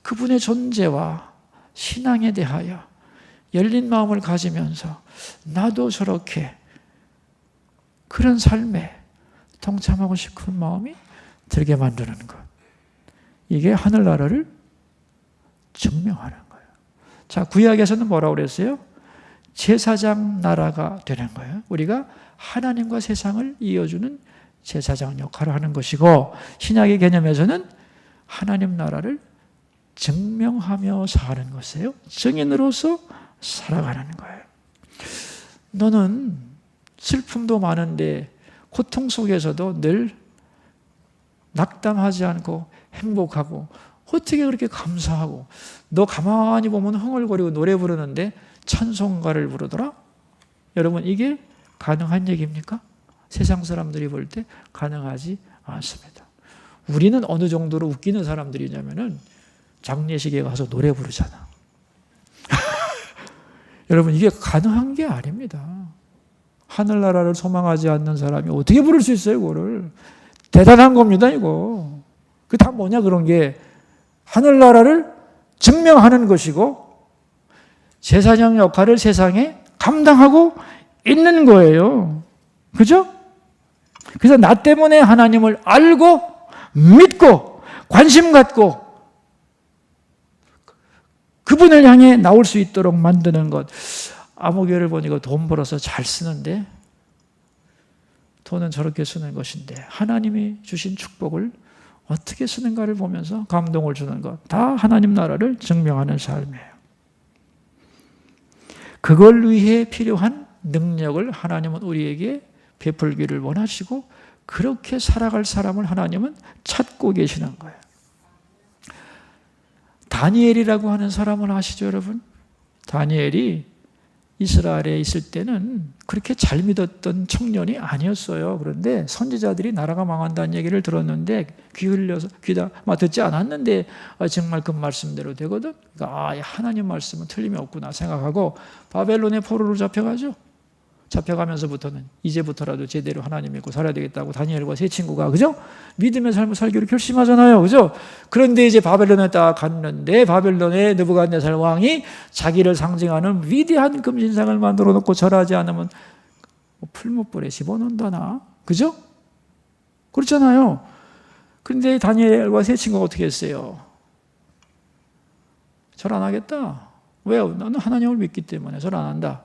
그분의 존재와 신앙에 대하여 열린 마음을 가지면서 나도 저렇게 그런 삶에 동참하고 싶은 마음이 들게 만드는 것. 이게 하늘나라를 증명하는 거예요. 자, 구약에서는 뭐라고 그랬어요? 제사장 나라가 되는 거예요. 우리가 하나님과 세상을 이어주는 제사장 역할을 하는 것이고, 신약의 개념에서는 하나님 나라를 증명하며 사는 것이에요. 증인으로서 살아가는 거예요. 너는 슬픔도 많은데 고통 속에서도 늘 낙담하지 않고 행복하고 어떻게 그렇게 감사하고, 너 가만히 보면 흥얼거리고 노래 부르는데 찬송가를 부르더라? 여러분, 이게 가능한 얘기입니까? 세상 사람들이 볼 때 가능하지 않습니다. 우리는 어느 정도로 웃기는 사람들이냐면은 장례식에 가서 노래 부르잖아. 여러분, 이게 가능한 게 아닙니다. 하늘나라를 소망하지 않는 사람이 어떻게 부를 수 있어요, 그거를? 대단한 겁니다, 이거. 그 다 뭐냐, 그런 게. 하늘나라를 증명하는 것이고, 제사장 역할을 세상에 감당하고 있는 거예요. 그죠? 그래서 나 때문에 하나님을 알고, 믿고, 관심 갖고, 그분을 향해 나올 수 있도록 만드는 것. 아무개를 보니까 돈 벌어서 잘 쓰는데, 돈은 저렇게 쓰는 것인데 하나님이 주신 축복을 어떻게 쓰는가를 보면서 감동을 주는 것. 다 하나님 나라를 증명하는 삶이에요. 그걸 위해 필요한 능력을 하나님은 우리에게 베풀기를 원하시고, 그렇게 살아갈 사람을 하나님은 찾고 계시는 거예요. 다니엘이라고 하는 사람을 아시죠, 여러분? 다니엘이 이스라엘에 있을 때는 그렇게 잘 믿었던 청년이 아니었어요. 그런데 선지자들이 나라가 망한다는 얘기를 들었는데 귀다 듣지 않았는데 정말 그 말씀대로 되거든. 그러니까 하나님 말씀은 틀림이 없구나 생각하고 바벨론의 포로로 잡혀가죠. 잡혀가면서부터는 이제부터라도 제대로 하나님 믿고 살아야 되겠다고 다니엘과 세 친구가, 그죠? 믿음의 삶을 살기로 결심하잖아요. 그죠? 그런데 이제 바벨론에 딱 갔는데 바벨론의 느부갓네살 왕이 자기를 상징하는 위대한 금신상을 만들어 놓고 절하지 않으면 풀무불에 집어넣는다나. 그죠? 그렇잖아요. 그런데 다니엘과 세 친구가 어떻게 했어요? 절 안 하겠다. 왜요? 나는 하나님을 믿기 때문에 절 안 한다.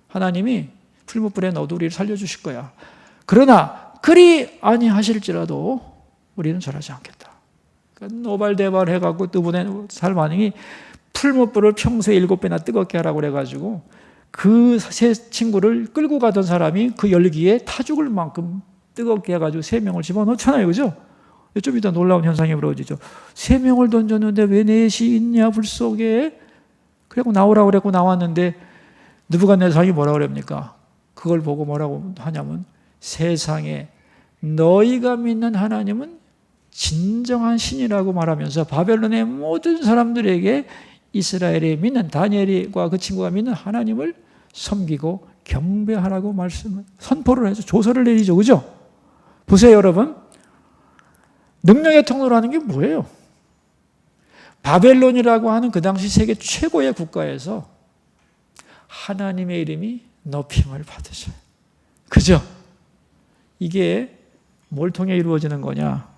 하나님이 풀무불에 넣어도 우리를 살려주실 거야. 그러나 그리 아니하실지라도 우리는 절하지 않겠다. 그러니까 노발대발 해갖고 그분의 삶 반응이 풀무불을 평소에 7배나 뜨겁게 하라고 그래가지고 그 세 친구를 끌고 가던 사람이 그 열기에 타 죽을 만큼 뜨겁게 해가지고 3명을 집어넣잖아요. 그죠? 좀 이따 놀라운 현상이 벌어지죠. 3명을 던졌는데 왜 4이 있냐, 불 속에. 그래고 나오라고 그랬고 나왔는데 느부갓네살이 뭐라고 그럽니까? 그걸 보고 뭐라고 하냐면, 세상에 너희가 믿는 하나님은 진정한 신이라고 말하면서 바벨론의 모든 사람들에게 이스라엘이 믿는, 다니엘과 그 친구가 믿는 하나님을 섬기고 경배하라고 선포를 해서 조서를 내리죠. 그죠? 보세요, 여러분. 능력의 통로라는 게 뭐예요? 바벨론이라고 하는 그 당시 세계 최고의 국가에서 하나님의 이름이 높임을 받으셔요. 그죠? 이게 뭘 통해 이루어지는 거냐?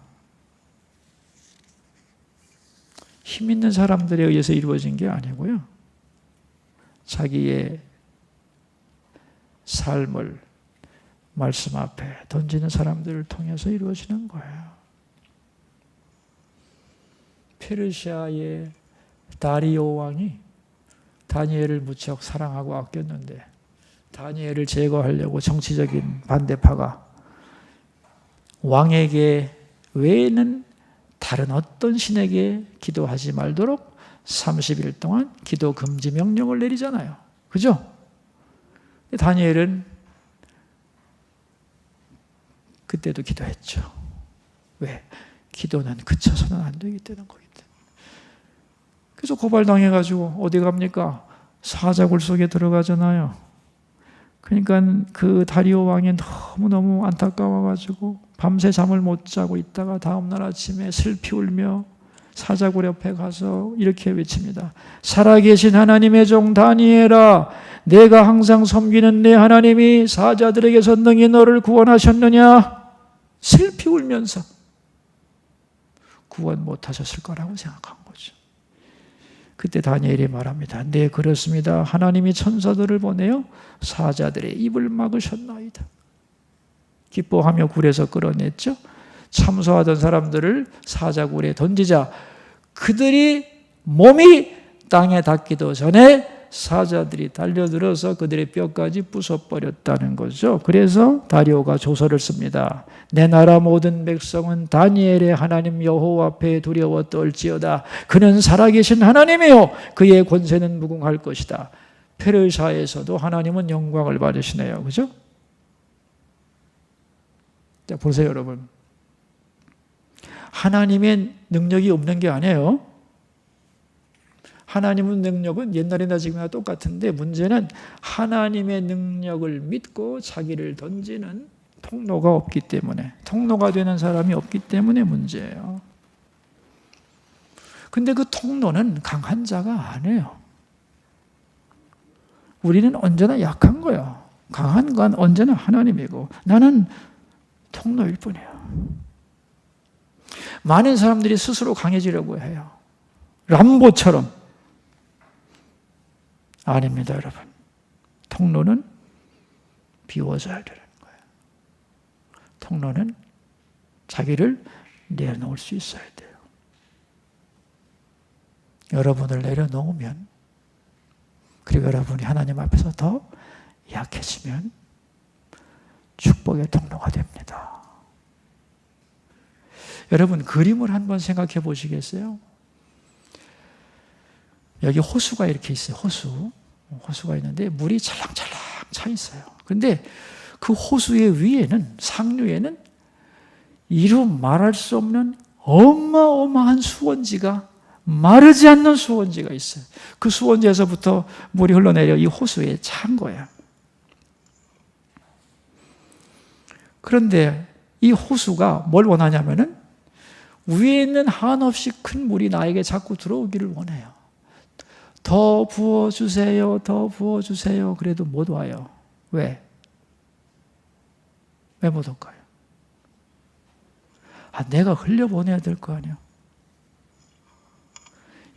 힘 있는 사람들에 의해서 이루어진 게 아니고요. 자기의 삶을 말씀 앞에 던지는 사람들을 통해서 이루어지는 거예요. 페르시아의 다리오 왕이 다니엘을 무척 사랑하고 아꼈는데, 다니엘을 제거하려고 정치적인 반대파가 왕에게 외에는 다른 어떤 신에게 기도하지 말도록 30일 동안 기도 금지 명령을 내리잖아요. 그죠? 다니엘은 그때도 기도했죠. 왜? 기도는 그쳐서는 안 되기 때문에 거기 때문에. 그래서 고발당해가지고 어디 갑니까? 사자굴 속에 들어가잖아요. 그러니까 그 다리오 왕이 너무너무 안타까워가지고 밤새 잠을 못 자고 있다가 다음날 아침에 슬피 울며 사자굴 옆에 가서 이렇게 외칩니다. 살아계신 하나님의 종 다니엘아, 내가 항상 섬기는 내 하나님이 사자들에게서 능히 너를 구원하셨느냐? 슬피 울면서 구원 못하셨을 거라고 생각한 거죠. 그때 다니엘이 말합니다. 네, 그렇습니다. 하나님이 천사들을 보내어 사자들의 입을 막으셨나이다. 기뻐하며 굴에서 끌어냈죠. 참소하던 사람들을 사자굴에 던지자 그들이 몸이 땅에 닿기도 전에 사자들이 달려들어서 그들의 뼈까지 부숴버렸다는 거죠. 그래서 다리오가 조서를 씁니다. 내 나라 모든 백성은 다니엘의 하나님 여호와 앞에 두려워 떨지어다. 그는 살아계신 하나님이요 그의 권세는 무궁할 것이다. 페르시아에서도 하나님은 영광을 받으시네요. 그죠? 자, 보세요, 여러분. 하나님의 능력이 없는 게 아니에요. 하나님의 능력은 옛날이나 지금이나 똑같은데 문제는 하나님의 능력을 믿고 자기를 던지는 통로가 없기 때문에, 통로가 되는 사람이 없기 때문에 문제예요. 근데 그 통로는 강한 자가 아니에요. 우리는 언제나 약한 거예요. 강한 건 언제나 하나님이고 나는 통로일 뿐이에요. 많은 사람들이 스스로 강해지려고 해요. 람보처럼. 아닙니다, 여러분. 통로는 비워져야 되는 거예요. 통로는 자기를 내려놓을 수 있어야 돼요. 여러분을 내려놓으면, 그리고 여러분이 하나님 앞에서 더 약해지면 축복의 통로가 됩니다. 여러분, 그림을 한번 생각해 보시겠어요? 여기 호수가 이렇게 있어요. 호수가 있는데 물이 찰랑찰랑 차 있어요. 근데 그 호수의 위에는, 상류에는 이루 말할 수 없는 어마어마한 수원지가, 마르지 않는 수원지가 있어요. 그 수원지에서부터 물이 흘러내려 이 호수에 찬 거예요. 그런데 이 호수가 뭘 원하냐면은 위에 있는 한없이 큰 물이 나에게 자꾸 들어오기를 원해요. 더 부어주세요, 더 부어주세요. 그래도 못 와요. 왜? 왜 못 올까요? 내가 흘려보내야 될 거 아니야.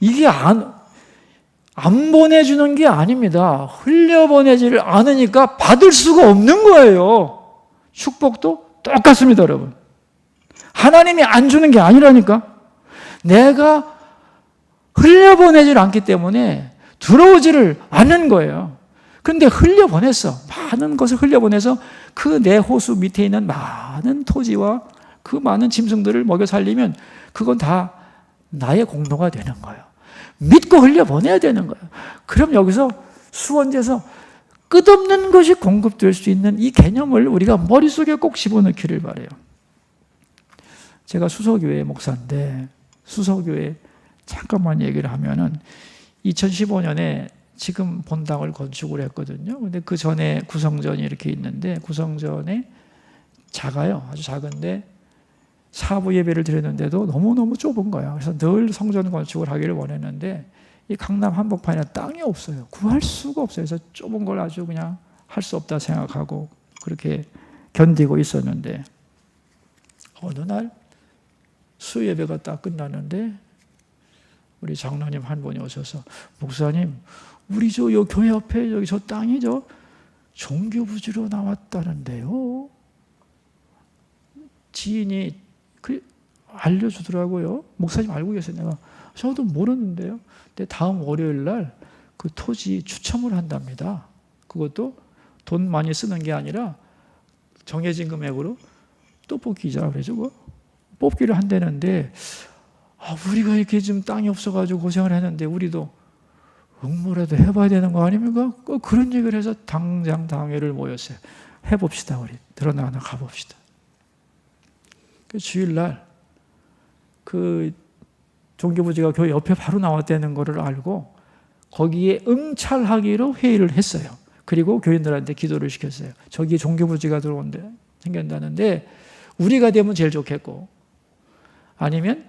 이게 안 보내주는 게 아닙니다. 흘려보내지를 않으니까 받을 수가 없는 거예요. 축복도 똑같습니다, 여러분. 하나님이 안 주는 게 아니라니까. 내가 흘려보내질 않기 때문에 들어오지를 않는 거예요. 그런데 흘려보냈어. 많은 것을 흘려보내서 그 내 호수 밑에 있는 많은 토지와 그 많은 짐승들을 먹여 살리면 그건 다 나의 공로가 되는 거예요. 믿고 흘려보내야 되는 거예요. 그럼 여기서 수원지에서 끝없는 것이 공급될 수 있는 이 개념을 우리가 머릿속에 꼭 집어넣기를 바라요. 제가 수서교회 목사인데 수서교회 잠깐만 얘기를 하면은 2015년에 지금 본당을 건축을 했거든요. 근데 그 전에 구성전이 이렇게 있는데 구성전에 작아요. 아주 작은데 사부 예배를 드렸는데도 너무너무 좁은 거예요. 그래서 늘 성전 건축을 하기를 원했는데 이 강남 한복판에 땅이 없어요. 구할 수가 없어요. 그래서 좁은 걸 아주 그냥 할 수 없다 생각하고 그렇게 견디고 있었는데 어느 날 수예배가 딱 끝났는데 우리 장로님 한 분이 오셔서 목사님, 우리 저 교회 옆에 여기 저 땅이 저 종교부지로 나왔다는데요. 지인이 알려주더라고요. 목사님 알고 계세요? 내가 저도 모르는데요. 근데 다음 월요일 날 그 토지 추첨을 한답니다. 그것도 돈 많이 쓰는 게 아니라 정해진 금액으로 떡볶이자 그래서 뽑기를 한다는데 우리가 이렇게 좀 땅이 없어가지고 고생을 했는데 우리도 응모라도 해봐야 되는 거 아닙니까? 그런 얘기를 해서 당장 당회를 모였어요. 해봅시다. 우리 들어나가나 가봅시다. 그 주일날 그 종교부지가 교회 옆에 바로 나왔다는 거를 알고 거기에 응찰하기로 회의를 했어요. 그리고 교인들한테 기도를 시켰어요. 저기 종교부지가 생긴다는데 우리가 되면 제일 좋겠고 아니면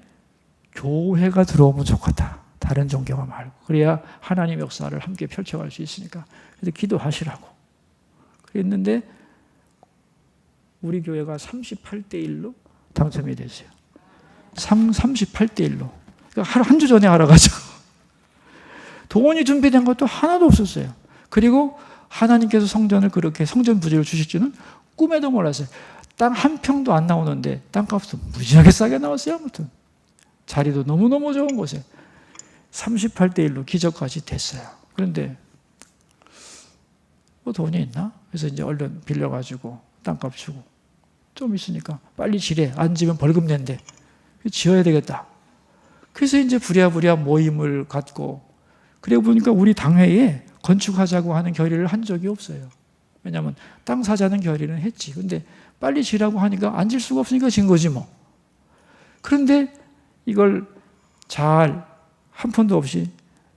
교회가 들어오면 좋겠다. 다른 종교가 말고. 그래야 하나님의 역사를 함께 펼쳐갈 수 있으니까. 그래서 기도하시라고. 그랬는데 우리 교회가 38대 1로 당첨이 됐어요. 38대 1로. 그러니까 한 주 전에 알아가지고. 돈이 준비된 것도 하나도 없었어요. 그리고 하나님께서 성전을 그렇게 성전 부지를 주실 줄은 꿈에도 몰랐어요. 땅 한 평도 안 나오는데 땅값도 무지하게 싸게 나왔어요. 아무튼 자리도 너무너무 좋은 곳에 38대 1로 기적까지 됐어요. 그런데 뭐 돈이 있나? 그래서 이제 얼른 빌려가지고 땅값 주고 좀 있으니까 빨리 지래. 안 지면 벌금 낸대. 지어야 되겠다. 그래서 이제 부랴부랴 모임을 갖고 그래 보니까 우리 당회에 건축하자고 하는 결의를 한 적이 없어요. 왜냐하면 땅 사자는 결의는 했지. 근데 빨리 지라고 하니까 안 질 수가 없으니까 진 거지 뭐. 그런데 이걸 잘 한 푼도 없이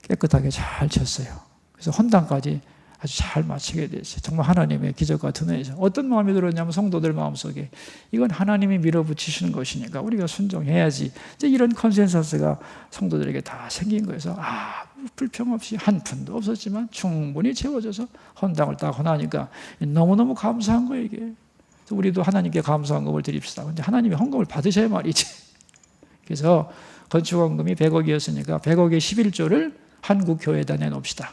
깨끗하게 잘 쳤어요. 그래서 헌당까지 아주 잘 마치게 됐어요. 정말 하나님의 기적 같은 은혜죠. 어떤 마음이 들었냐면 성도들 마음속에 이건 하나님이 밀어붙이시는 것이니까 우리가 순종해야지. 이제 이런 컨센서스가 성도들에게 다 생긴 거여서 불평 없이 한 푼도 없었지만 충분히 채워져서 헌당을 딱 하니까 너무너무 감사한 거예요 이게. 그래서 우리도 하나님께 감사헌금을 드립시다. 근데 하나님이 헌금을 받으셔야 말이지. 그래서 건축헌금이 100억이었으니까 100억의 11조를 한국교회에다 내놓읍시다.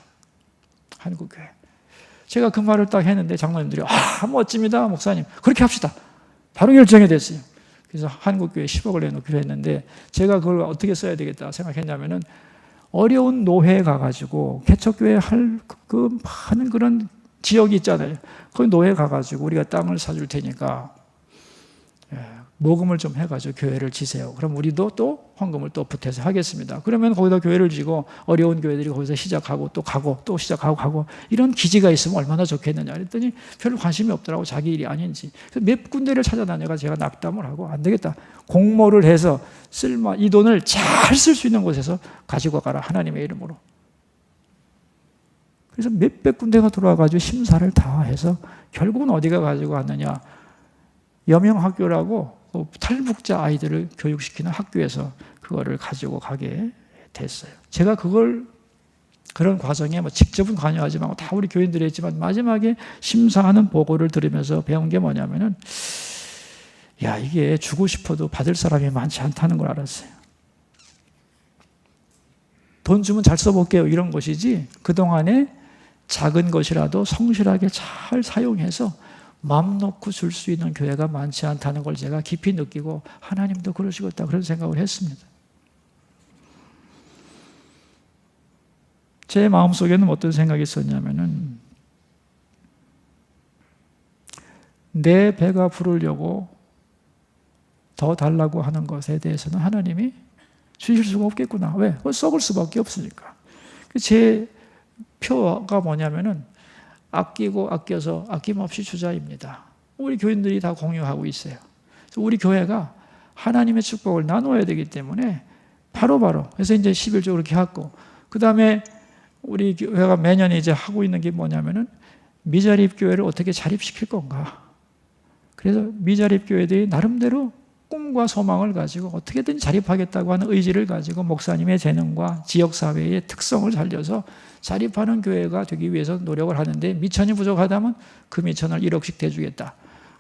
한국교회. 제가 그 말을 딱 했는데 장로님들이 멋집니다 목사님. 그렇게 합시다. 바로 결정이 됐어요. 그래서 한국교회 10억을 내놓기로 했는데 제가 그걸 어떻게 써야 되겠다 생각했냐면은 어려운 노회에 가가지고 개척교회 할 그 많은 그런 지역이 있잖아요. 거기 노회 가가지고 우리가 땅을 사줄 테니까 모금을 좀 해가지고 교회를 지세요. 그럼 우리도 또 헌금을 또 보태서 하겠습니다. 그러면 거기다 교회를 지고 어려운 교회들이 거기서 시작하고 또 가고 또 시작하고 가고 이런 기지가 있으면 얼마나 좋겠느냐 그랬더니 별로 관심이 없더라고. 자기 일이 아닌지. 그래서 몇 군데를 찾아다녀가 제가 낙담을 하고 안 되겠다. 공모를 해서 이 돈을 잘 쓸 수 있는 곳에서 가지고 가라. 하나님의 이름으로. 그래서 몇백 군데가 들어와가지고 심사를 다 해서 결국은 어디가 가지고 왔느냐. 여명학교라고 탈북자 아이들을 교육시키는 학교에서 그거를 가지고 가게 됐어요. 제가 그런 과정에 직접은 관여하지 말고 다 우리 교인들이 했지만 마지막에 심사하는 보고를 들으면서 배운 게 뭐냐면은 이게 주고 싶어도 받을 사람이 많지 않다는 걸 알았어요. 돈 주면 잘 써볼게요 이런 것이지 그동안에 작은 것이라도 성실하게 잘 사용해서 마음 놓고 줄 수 있는 교회가 많지 않다는 걸 제가 깊이 느끼고 하나님도 그러시겠다 그런 생각을 했습니다. 제 마음속에는 어떤 생각이 있었냐면은 내 배가 부르려고 더 달라고 하는 것에 대해서는 하나님이 주실 수가 없겠구나. 왜? 썩을 수밖에 없으니까. 제 표가 뭐냐면은 아끼고 아껴서 아낌없이 주자입니다. 우리 교인들이 다 공유하고 있어요. 그래서 우리 교회가 하나님의 축복을 나눠야 되기 때문에 바로바로 그래서 이제 11조 그렇게 하고 그 다음에 우리 교회가 매년 이제 하고 있는 게 뭐냐면은 미자립 교회를 어떻게 자립시킬 건가. 그래서 미자립 교회들이 나름대로 꿈과 소망을 가지고 어떻게든 자립하겠다고 하는 의지를 가지고 목사님의 재능과 지역사회의 특성을 살려서 자립하는 교회가 되기 위해서 노력을 하는데 미천이 부족하다면 그 미천을 1억씩 대주겠다.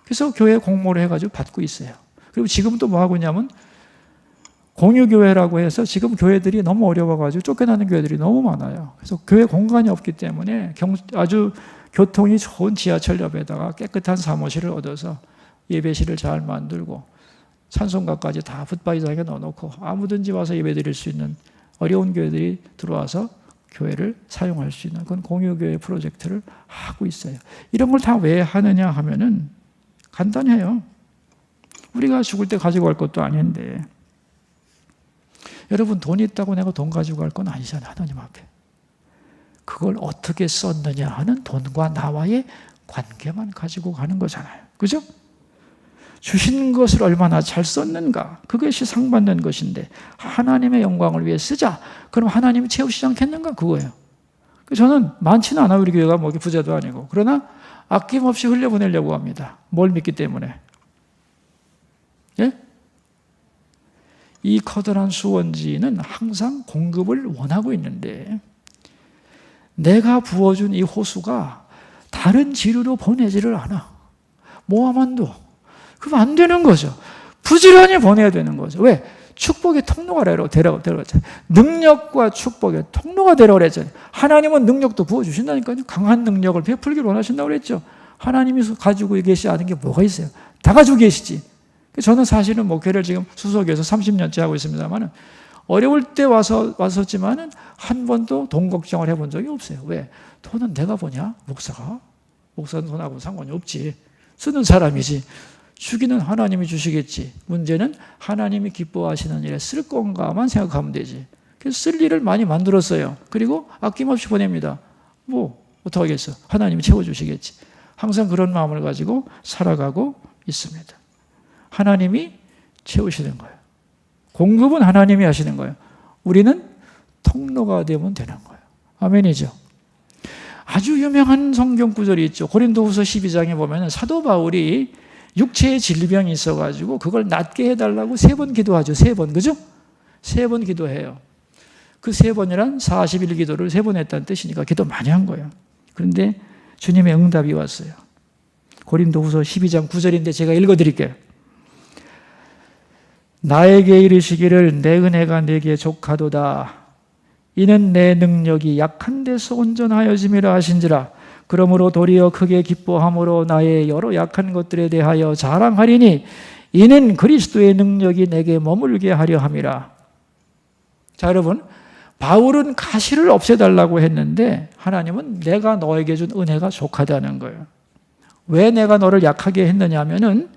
그래서 교회 공모를 해가지고 받고 있어요. 그리고 지금 또 뭐 하고 있냐면 공유교회라고 해서 지금 교회들이 너무 어려워가지고 쫓겨나는 교회들이 너무 많아요. 그래서 교회 공간이 없기 때문에 아주 교통이 좋은 지하철역에다가 깨끗한 사무실을 얻어서 예배실을 잘 만들고 찬송가까지 다 붙바이장에 넣어놓고 아무든지 와서 예배드릴 수 있는 어려운 교회들이 들어와서 교회를 사용할 수 있는 그런 공유교회 프로젝트를 하고 있어요. 이런 걸 다 왜 하느냐 하면은 간단해요. 우리가 죽을 때 가지고 갈 것도 아닌데 여러분 돈이 있다고 내가 돈 가지고 갈 건 아니잖아요. 하나님 앞에. 그걸 어떻게 썼느냐 하는 돈과 나와의 관계만 가지고 가는 거잖아요. 그죠? 주신 것을 얼마나 잘 썼는가 그것이 상받는 것인데 하나님의 영광을 위해 쓰자 그럼 하나님이 채우시지 않겠는가 그거예요. 저는 많지는 않아요. 우리 교회가 뭐 부자도 아니고. 그러나 아낌없이 흘려보내려고 합니다. 뭘 믿기 때문에. 예? 이 커다란 수원지는 항상 공급을 원하고 있는데 내가 부어준 이 호수가 다른 지류로 보내지를 않아. 모아만도. 그럼 안 되는 거죠. 부지런히 보내야 되는 거죠. 왜? 축복의 통로가 되라고 했잖아요. 능력과 축복의 통로가 되라고 그랬잖아요. 하나님은 능력도 부어주신다니까요. 강한 능력을 베풀기를 원하신다고 그랬죠. 하나님이 가지고 계시지 않은 게 뭐가 있어요? 다 가지고 계시지. 저는 사실은 목회를 지금 수석에서 30년째 하고 있습니다만 어려울 때 왔었지만은 한 번도 돈 걱정을 해본 적이 없어요. 왜? 돈은 내가 버냐? 목사는 돈하고 상관이 없지. 쓰는 사람이지. 주기는 하나님이 주시겠지. 문제는 하나님이 기뻐하시는 일에 쓸 건가만 생각하면 되지. 그래서 쓸 일을 많이 만들었어요. 그리고 아낌없이 보냅니다. 뭐 어떡하겠어. 하나님이 채워주시겠지. 항상 그런 마음을 가지고 살아가고 있습니다. 하나님이 채우시는 거예요. 공급은 하나님이 하시는 거예요. 우리는 통로가 되면 되는 거예요. 아멘이죠. 아주 유명한 성경 구절이 있죠. 고린도후서 12장에 보면 사도 바울이 육체의 질병이 있어가지고 그걸 낫게 해달라고 3번 기도하죠. 3번. 그죠? 3번 기도해요. 그 3번이란 40일 기도를 3번 했다는 뜻이니까 기도 많이 한 거예요. 그런데 주님의 응답이 왔어요. 고린도후서 12장 9절인데 제가 읽어드릴게요. 나에게 이르시기를 내 은혜가 내게 족하도다. 이는 내 능력이 약한 데서 온전하여짐이라 하신지라. 그러므로 도리어 크게 기뻐함으로 나의 여러 약한 것들에 대하여 자랑하리니 이는 그리스도의 능력이 내게 머물게 하려 함이라. 자, 여러분, 바울은 가시를 없애달라고 했는데 하나님은 내가 너에게 준 은혜가 족하다는 거예요. 왜 내가 너를 약하게 했느냐 하면은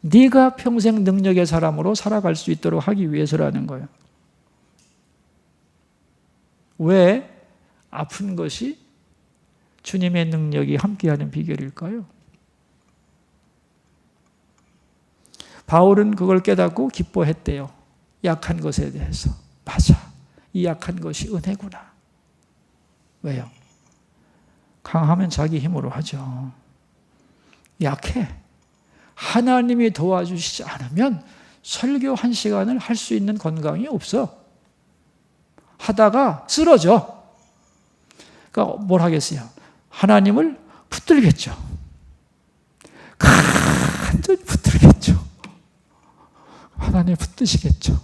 네가 평생 능력의 사람으로 살아갈 수 있도록 하기 위해서라는 거예요. 왜 아픈 것이 주님의 능력이 함께하는 비결일까요? 바울은 그걸 깨닫고 기뻐했대요. 약한 것에 대해서. 맞아. 이 약한 것이 은혜구나. 왜요? 강하면 자기 힘으로 하죠. 약해. 하나님이 도와주시지 않으면 설교 1시간을 할 수 있는 건강이 없어. 하다가 쓰러져. 그러니까 뭘 하겠어요? 하나님을 붙들겠죠. 간절히 붙들겠죠. 하나님 붙드시겠죠.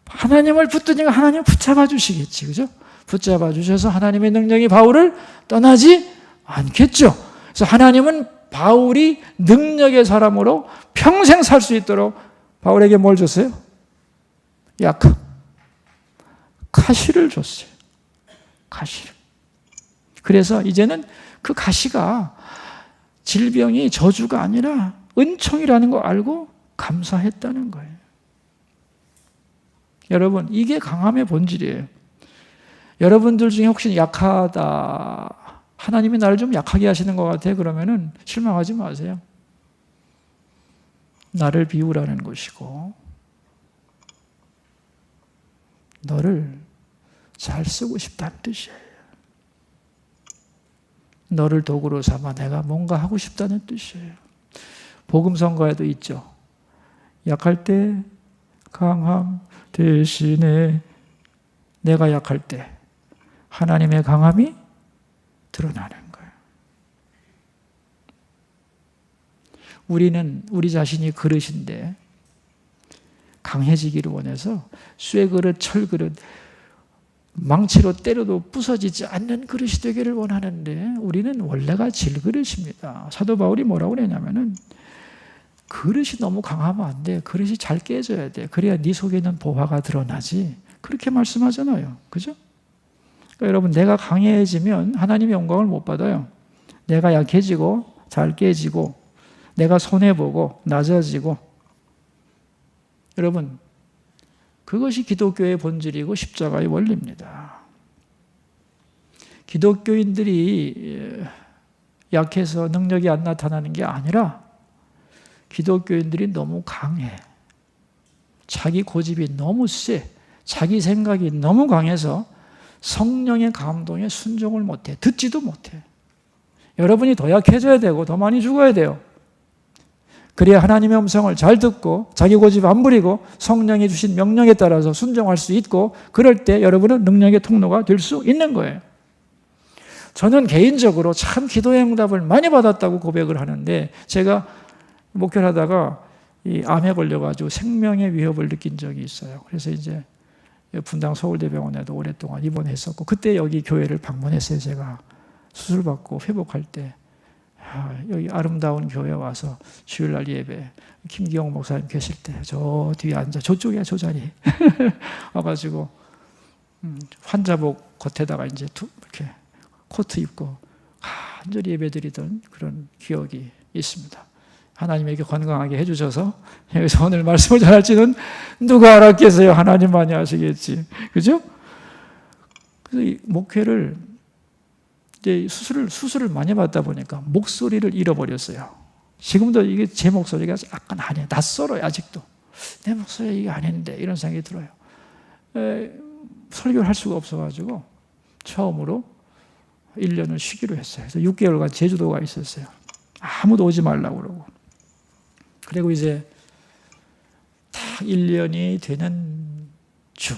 하나님을 붙드니까 하나님 붙잡아 주시겠지. 그죠? 붙잡아 주셔서 하나님의 능력이 바울을 떠나지 않겠죠. 그래서 하나님은 바울이 능력의 사람으로 평생 살 수 있도록 바울에게 뭘 줬어요? 약함. 가시를 줬어요. 가시를. 그래서 이제는 그 가시가 질병이 저주가 아니라 은총이라는 거 알고 감사했다는 거예요. 여러분, 이게 강함의 본질이에요. 여러분들 중에 혹시 약하다, 하나님이 나를 좀 약하게 하시는 것 같아, 그러면은 실망하지 마세요. 나를 비우라는 것이고 너를 잘 쓰고 싶다는 뜻이에요. 너를 도구로 삼아 내가 뭔가 하고 싶다는 뜻이에요. 복음 선거에도 있죠. 약할 때 강함 대신에 내가 약할 때 하나님의 강함이 드러나는 거예요. 우리는 우리 자신이 그릇인데 강해지기를 원해서 쇠그릇, 철그릇, 망치로 때려도 부서지지 않는 그릇이 되기를 원하는데 우리는 원래가 질그릇입니다. 사도 바울이 뭐라고 그러냐면은 그릇이 너무 강하면 안 돼. 그릇이 잘 깨져야 돼. 그래야 네 속에 있는 보화가 드러나지. 그렇게 말씀하잖아요. 그죠? 그러니까 여러분, 내가 강해지면 하나님의 영광을 못 받아요. 내가 약해지고 잘 깨지고 내가 손해보고 낮아지고, 여러분, 그것이 기독교의 본질이고 십자가의 원리입니다. 기독교인들이 약해서 능력이 안 나타나는 게 아니라 기독교인들이 너무 강해. 자기 고집이 너무 세. 자기 생각이 너무 강해서 성령의 감동에 순종을 못해. 듣지도 못해. 여러분이 더 약해져야 되고 더 많이 죽어야 돼요. 그래야 하나님의 음성을 잘 듣고 자기 고집 안 부리고 성령이 주신 명령에 따라서 순종할 수 있고, 그럴 때 여러분은 능력의 통로가 될 수 있는 거예요. 저는 개인적으로 참 기도의 응답을 많이 받았다고 고백을 하는데, 제가 목회를 하다가 이 암에 걸려가지고 생명의 위협을 느낀 적이 있어요. 그래서 이제 분당 서울대병원에도 오랫동안 입원했었고, 그때 여기 교회를 방문했어요. 제가 수술받고 회복할 때 여기 아름다운 교회에 와서 주일날 예배, 김기영 목사님 계실 때 저 뒤에 앉아, 저쪽이야 저 자리 와가지고 환자복 겉에다가 이제 이렇게 코트 입고 간절히 예배드리던 그런 기억이 있습니다. 하나님에게 건강하게 해주셔서 여기서 오늘 말씀을 전할지는 누가 알았겠어요. 하나님만이 아시겠지. 그죠? 그래서 이 목회를 이제 수술을 많이 받다 보니까 목소리를 잃어버렸어요. 지금도 이게 제 목소리가 약간 아니에요. 낯설어요. 아직도. 내 목소리 이게 아닌데 이런 생각이 들어요. 설교를 할 수가 없어가지고 처음으로 1년을 쉬기로 했어요. 그래서 6개월간 제주도 가 있었어요. 아무도 오지 말라고 그러고. 그리고 이제 딱 1년이 되는 주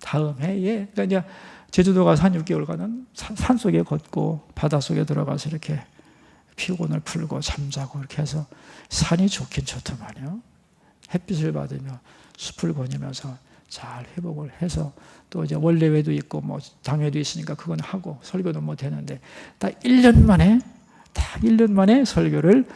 다음 해에, 그러니까 이제 제주도 가서 한 6개월간은 산속에 걷고 바닷속에 들어가서 이렇게 피곤을 풀고 잠자고 이렇게 해서, 산이 좋긴 좋더만요. 햇빛을 받으며 숲을 거니면서 잘 회복을 해서, 또 이제 원래회도 있고 뭐 당회도 있으니까 그건 하고 설교는 못 했는데, 딱 1년 만에 설교를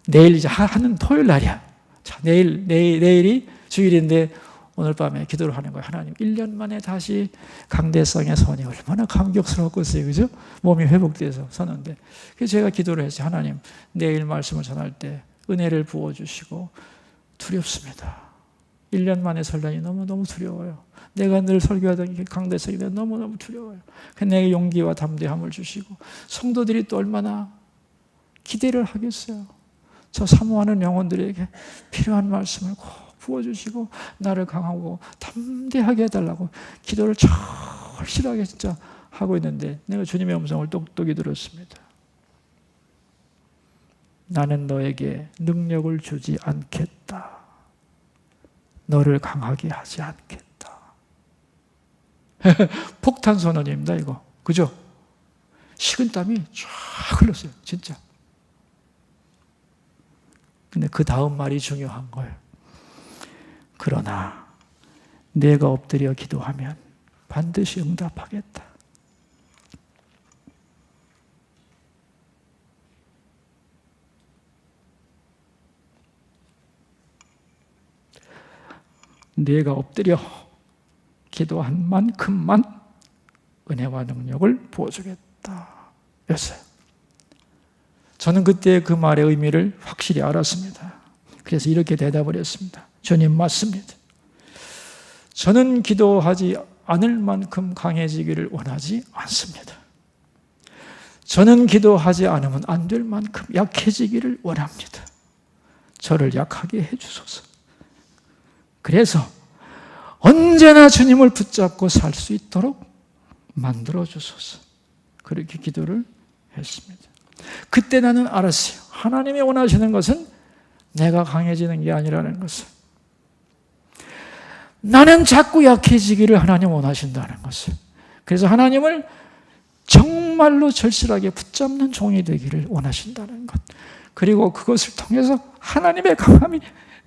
내일 이제 하는 토요일 날이야. 자, 내일이 주일인데 오늘 밤에 기도를 하는 거예요. 하나님, 1년 만에 다시 강대성에 서니 얼마나 감격스럽겠어요. 그죠? 몸이 회복돼서 서는데. 그래서 제가 기도를 했어요. 하나님, 내일 말씀을 전할 때 은혜를 부어주시고, 두렵습니다. 1년 만에 설교하니 너무너무 두려워요. 내가 늘 설교하던 강대성이 너무너무 두려워요. 내게 용기와 담대함을 주시고, 성도들이 또 얼마나 기대를 하겠어요. 저 사모하는 영혼들에게 필요한 말씀을 꼭 부어주시고 나를 강하고 담대하게 해달라고 기도를 절실하게 진짜 하고 있는데, 내가 주님의 음성을 똑똑히 들었습니다. 나는 너에게 능력을 주지 않겠다. 너를 강하게 하지 않겠다. 폭탄 선언입니다, 이거. 그죠? 식은땀이 쫙 흘렀어요, 진짜. 근데 그 다음 말이 중요한 거예요. 그러나 내가 엎드려 기도하면 반드시 응답하겠다. 내가 엎드려 기도한 만큼만 은혜와 능력을 부어주겠다 였어요. 저는 그때 그 말의 의미를 확실히 알았습니다. 그래서 이렇게 대답을 했습니다. 주님, 맞습니다. 저는 기도하지 않을 만큼 강해지기를 원하지 않습니다. 저는 기도하지 않으면 안 될 만큼 약해지기를 원합니다. 저를 약하게 해주소서. 그래서 언제나 주님을 붙잡고 살 수 있도록 만들어 주소서. 그렇게 기도를 했습니다. 그때 나는 알았어요. 하나님이 원하시는 것은 내가 강해지는 게 아니라는 것을. 나는 자꾸 약해지기를 하나님 원하신다는 것을. 그래서 하나님을 정말로 절실하게 붙잡는 종이 되기를 원하신다는 것. 그리고 그것을 통해서 하나님의 강함이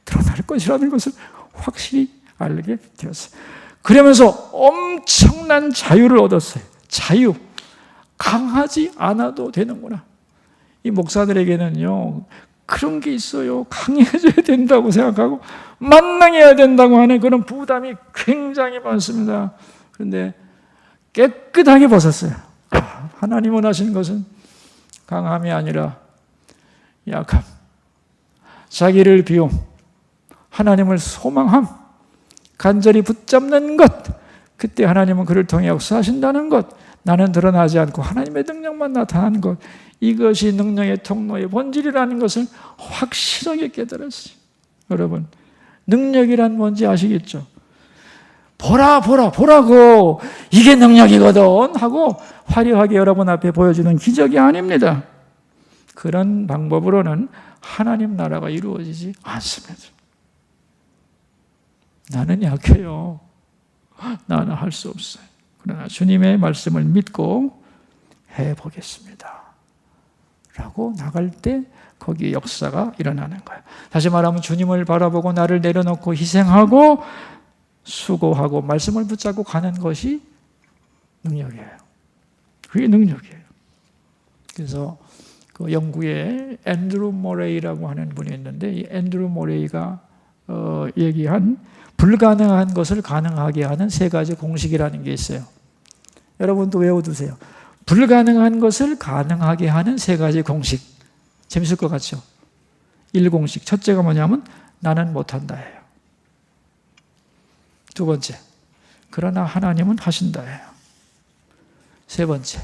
드러날 것이라는 것을 확실히 알게 되었어요. 그러면서 엄청난 자유를 얻었어요. 자유. 강하지 않아도 되는구나. 이 목사들에게는요, 그런 게 있어요. 강해져야 된다고 생각하고 만능해야 된다고 하는 그런 부담이 굉장히 많습니다. 그런데 깨끗하게 벗었어요. 하나님 원하시는 것은 강함이 아니라 약함, 자기를 비움, 하나님을 소망함, 간절히 붙잡는 것. 그때 하나님은 그를 통해 역사하신다는 것. 나는 드러나지 않고 하나님의 능력만 나타나는 것. 이것이 능력의 통로의 본질이라는 것을 확실하게 깨달았어요. 여러분, 능력이란 뭔지 아시겠죠? 보라고 이게 능력이거든 하고 화려하게 여러분 앞에 보여주는 기적이 아닙니다. 그런 방법으로는 하나님 나라가 이루어지지 않습니다. 나는 약해요. 나는 할 수 없어요. 그러나 주님의 말씀을 믿고 해보겠습니다 라고 나갈 때 거기에 역사가 일어나는 거예요. 다시 말하면 주님을 바라보고 나를 내려놓고 희생하고 수고하고 말씀을 붙잡고 가는 것이 능력이에요. 그게 능력이에요. 그래서 그 영국에 앤드루 모레이라고 하는 분이 있는데 이 앤드루 모레이가 얘기한 불가능한 것을 가능하게 하는 세 가지 공식이라는 게 있어요. 여러분도 외워두세요. 불가능한 것을 가능하게 하는 세 가지 공식. 재밌을 것 같죠? 1공식. 첫째가 뭐냐면 나는 못한다예요. 두 번째, 그러나 하나님은 하신다예요. 세 번째,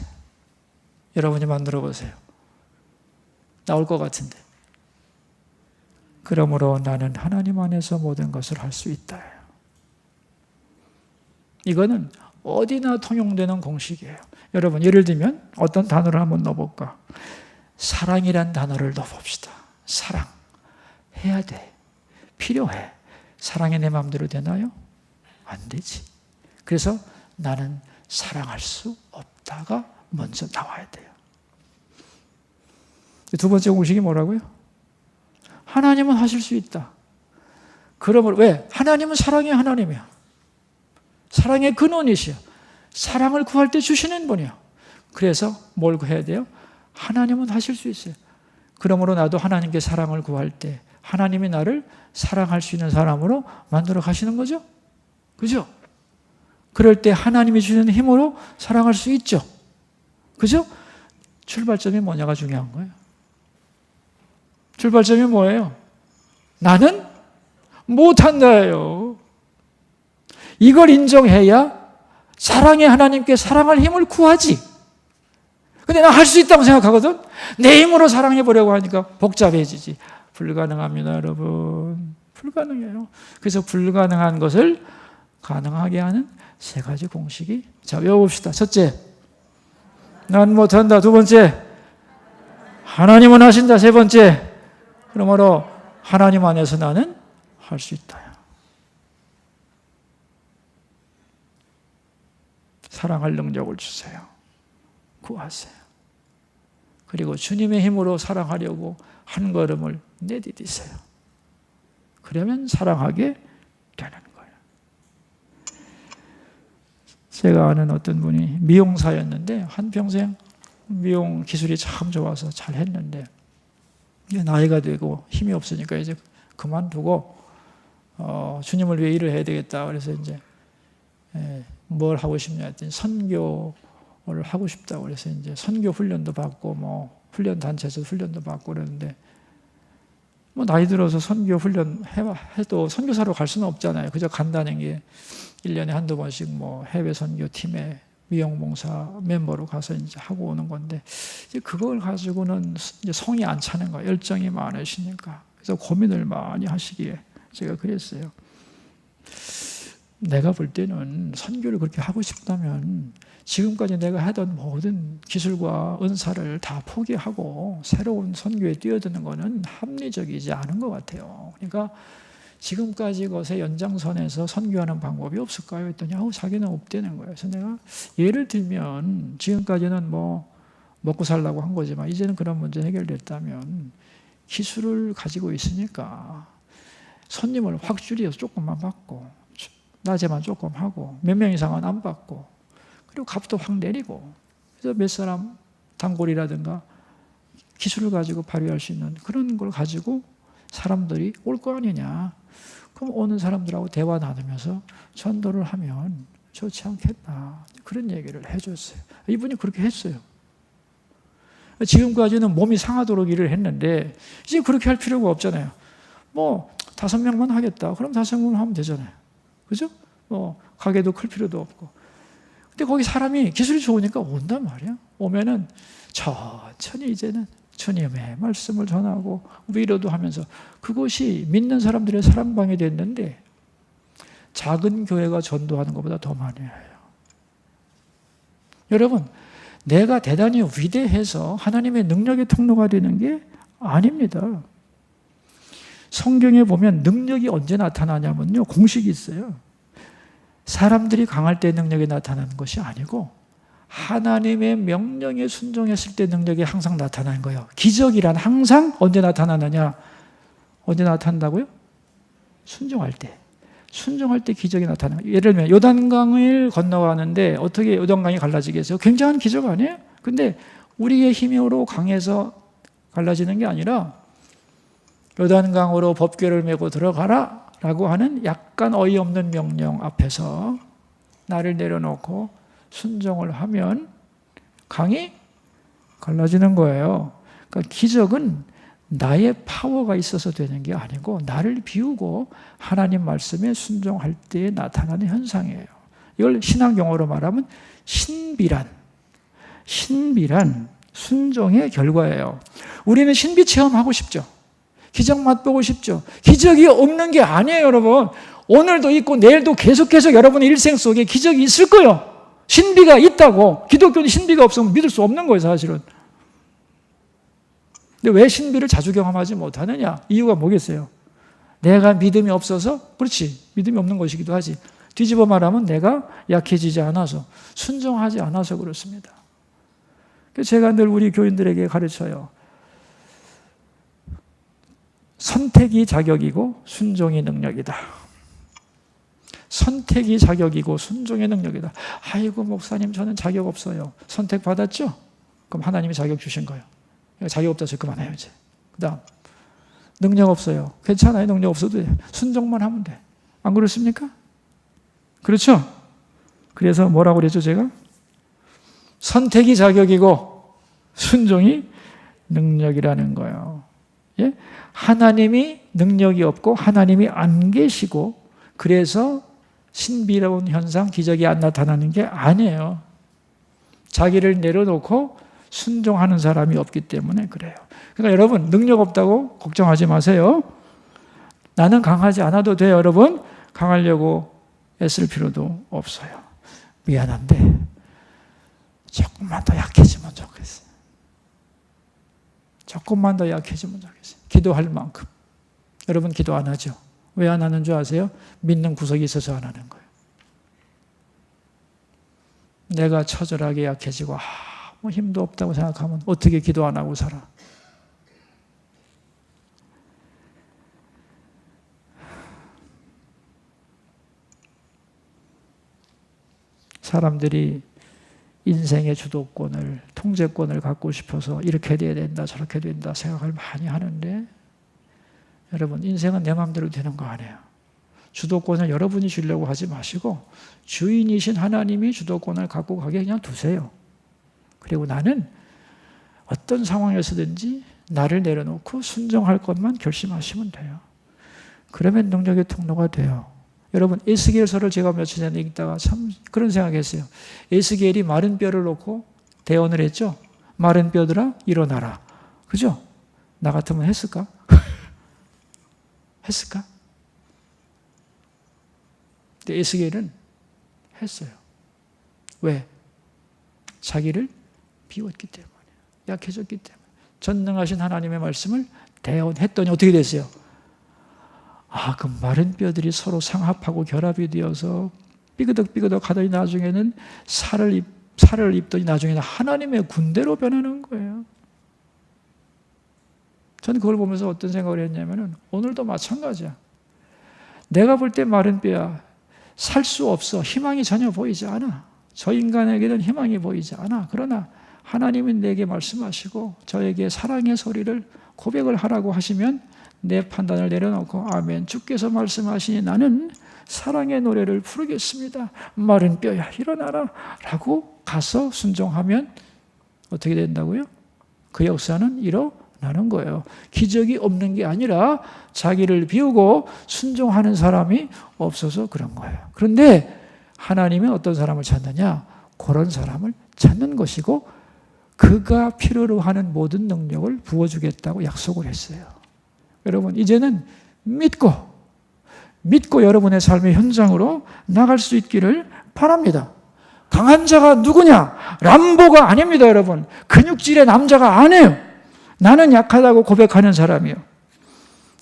여러분이 만들어 보세요. 나올 것 같은데. 그러므로 나는 하나님 안에서 모든 것을 할 수 있다예요. 이거는 어디나 통용되는 공식이에요. 여러분, 예를 들면 어떤 단어를 한번 넣어볼까? 사랑이란 단어를 넣어봅시다. 사랑. 해야 돼. 필요해. 사랑이 내 마음대로 되나요? 안 되지. 그래서 나는 사랑할 수 없다가 먼저 나와야 돼요. 두 번째 공식이 뭐라고요? 하나님은 하실 수 있다. 그러므로 왜? 하나님은 사랑의 하나님이야. 사랑의 근원이시여. 사랑을 구할 때 주시는 분이야. 그래서 뭘 해야 돼요? 하나님은 하실 수 있어요. 그러므로 나도 하나님께 사랑을 구할 때 하나님이 나를 사랑할 수 있는 사람으로 만들어 가시는 거죠. 그죠? 그럴 때 하나님이 주시는 힘으로 사랑할 수 있죠. 그죠? 출발점이 뭐냐가 중요한 거예요. 출발점이 뭐예요? 나는 못한다예요. 이걸 인정해야 사랑의 하나님께 사랑할 힘을 구하지. 근데 나 할 수 있다고 생각하거든? 내 힘으로 사랑해보려고 하니까 복잡해지지. 불가능합니다, 여러분. 불가능해요. 그래서 불가능한 것을 가능하게 하는 세 가지 공식이, 자, 외워봅시다. 첫째, 난 못한다. 두 번째, 하나님은 하신다. 세 번째, 그러므로 하나님 안에서 나는 할 수 있다. 사랑할 능력을 주세요. 구하세요. 그리고 주님의 힘으로 사랑하려고 한 걸음을 내디디세요. 그러면 사랑하게 되는 거예요. 제가 아는 어떤 분이 미용사였는데 한평생 미용 기술이 참 좋아서 잘 했는데 나이가 되고 힘이 없으니까 이제 그만두고 주님을 위해 일을 해야 되겠다. 그래서 이제 뭘 하고 싶냐 했더니 선교를 하고 싶다고 그래서 이제 선교 훈련도 받고 뭐 훈련 단체에서 훈련도 받고 그러는데 뭐 나이 들어서 선교 훈련 해도 선교사로 갈 수는 없잖아요. 그저 간다는 게 1년에 한두 번씩 뭐 해외 선교 팀에 미용봉사 멤버로 가서 이제 하고 오는 건데 이제 그걸 가지고는 이제 성이 안 차는 거예요. 열정이 많으시니까. 그래서 고민을 많이 하시기에 제가 그랬어요. 내가 볼 때는 선교를 그렇게 하고 싶다면 지금까지 내가 하던 모든 기술과 은사를 다 포기하고 새로운 선교에 뛰어드는 것은 합리적이지 않은 것 같아요. 그러니까 지금까지 것의 연장선에서 선교하는 방법이 없을까요? 했더니 자기는 없다는 거예요. 그래서 내가 예를 들면 지금까지는 뭐 먹고 살라고 한 거지만 이제는 그런 문제 해결됐다면 기술을 가지고 있으니까 손님을 확 줄여서 조금만 받고 낮에만 조금 하고 몇 명 이상은 안 받고 그리고 값도 확 내리고 그래서 몇 사람 단골이라든가 기술을 가지고 발휘할 수 있는 그런 걸 가지고 사람들이 올 거 아니냐. 그럼 오는 사람들하고 대화 나누면서 전도를 하면 좋지 않겠나. 그런 얘기를 해줬어요. 이분이 그렇게 했어요. 지금까지는 몸이 상하도록 일을 했는데 이제 그렇게 할 필요가 없잖아요. 뭐 5명만 하겠다. 그럼 5명만 하면 되잖아요. 그죠? 뭐 가게도 클 필요도 없고. 근데 거기 사람이 기술이 좋으니까 온단 말이야. 오면은 천천히 이제는 주님의 말씀을 전하고 위로도 하면서 그것이 믿는 사람들의 사랑방이 됐는데 작은 교회가 전도하는 것보다 더 많이 해요. 여러분, 내가 대단히 위대해서 하나님의 능력의 통로가 되는 게 아닙니다. 성경에 보면 능력이 언제 나타나냐면요, 공식이 있어요. 사람들이 강할 때 능력이 나타나는 것이 아니고 하나님의 명령에 순종했을 때 능력이 항상 나타나는 거예요. 기적이란 항상 언제 나타나느냐? 언제 나타난다고요? 순종할 때. 순종할 때 기적이 나타나요. 예를 들면 요단강을 건너가는데 어떻게 요단강이 갈라지겠어요? 굉장한 기적 아니에요? 근데 우리의 힘으로 강해서 갈라지는 게 아니라 요단강으로 법궤를 메고 들어가라 라고 하는 약간 어이없는 명령 앞에서 나를 내려놓고 순종을 하면 강이 갈라지는 거예요. 그러니까 기적은 나의 파워가 있어서 되는 게 아니고 나를 비우고 하나님 말씀에 순종할 때 나타나는 현상이에요. 이걸 신학 용어로 말하면 신비란 순종의 결과예요. 우리는 신비 체험하고 싶죠. 기적 맛보고 싶죠. 기적이 없는 게 아니에요, 여러분. 오늘도 있고 내일도 계속해서 여러분의 일생 속에 기적이 있을 거예요. 신비가 있다고. 기독교는 신비가 없으면 믿을 수 없는 거예요, 사실은. 근데 왜 신비를 자주 경험하지 못하느냐? 이유가 뭐겠어요? 내가 믿음이 없어서? 그렇지. 믿음이 없는 것이기도 하지. 뒤집어 말하면 내가 약해지지 않아서, 순종하지 않아서 그렇습니다. 제가 늘 우리 교인들에게 가르쳐요. 선택이 자격이고 순종이 능력이다. 선택이 자격이고 순종의 능력이다. 아이고 목사님 저는 자격 없어요. 선택 받았죠? 그럼 하나님이 자격 주신 거예요. 자격 없다 해서 그만해요 이제. 그 다음 능력 없어요. 괜찮아요. 능력 없어도 돼. 순종만 하면 돼. 안 그렇습니까? 그렇죠? 그래서 뭐라고 그랬죠 제가? 선택이 자격이고 순종이 능력이라는 거예요. 예? 하나님이 능력이 없고 하나님이 안 계시고 그래서 신비로운 현상, 기적이 안 나타나는 게 아니에요. 자기를 내려놓고 순종하는 사람이 없기 때문에 그래요. 그러니까 여러분 능력 없다고 걱정하지 마세요. 나는 강하지 않아도 돼요. 여러분 강하려고 애쓸 필요도 없어요. 미안한데 조금만 더 약해지면 좋겠어요. 조금만 더 약해지면 좋겠어요. 기도할 만큼. 여러분 기도 안 하죠? 왜 안 하는 줄 아세요? 믿는 구석이 있어서 안 하는 거예요. 내가 처절하게 약해지고 아무 힘도 없다고 생각하면 어떻게 기도 안 하고 살아? 사람들이 인생의 주도권을, 통제권을 갖고 싶어서 이렇게 돼야 된다, 저렇게 된다 생각을 많이 하는데 여러분 인생은 내 마음대로 되는 거 아니에요. 주도권을 여러분이 주려고 하지 마시고 주인이신 하나님이 주도권을 갖고 가게 그냥 두세요. 그리고 나는 어떤 상황에서든지 나를 내려놓고 순종할 것만 결심하시면 돼요. 그러면 능력의 통로가 돼요. 여러분 에스겔서를 제가 며칠 전에 읽다가 참 그런 생각했어요. 에스겔이 마른 뼈를 놓고 대언을 했죠. 마른 뼈들아 일어나라. 그죠? 나 같으면 했을까? 했을까? 근데 에스겔은 했어요. 왜? 자기를 비웠기 때문에, 약해졌기 때문에. 전능하신 하나님의 말씀을 대언했더니 어떻게 됐어요? 그 마른 뼈들이 서로 상합하고 결합이 되어서 삐그덕삐그덕 하더니 나중에는 살을 입더니 나중에는 하나님의 군대로 변하는 거예요. 저는 그걸 보면서 어떤 생각을 했냐면은 오늘도 마찬가지야. 내가 볼 때 마른 뼈야. 살 수 없어. 희망이 전혀 보이지 않아. 저 인간에게는 희망이 보이지 않아. 그러나 하나님은 내게 말씀하시고 저에게 사랑의 소리를 고백을 하라고 하시면 내 판단을 내려놓고 아멘. 주께서 말씀하시니 나는 사랑의 노래를 부르겠습니다. 마른 뼈야 일어나라 라고 가서 순종하면 어떻게 된다고요? 그 역사는 일어나는 거예요. 기적이 없는 게 아니라 자기를 비우고 순종하는 사람이 없어서 그런 거예요. 그런데 하나님은 어떤 사람을 찾느냐? 그런 사람을 찾는 것이고 그가 필요로 하는 모든 능력을 부어주겠다고 약속을 했어요. 여러분 이제는 믿고 믿고 여러분의 삶의 현장으로 나갈 수 있기를 바랍니다. 강한 자가 누구냐? 람보가 아닙니다, 여러분. 근육질의 남자가 아니에요. 나는 약하다고 고백하는 사람이요.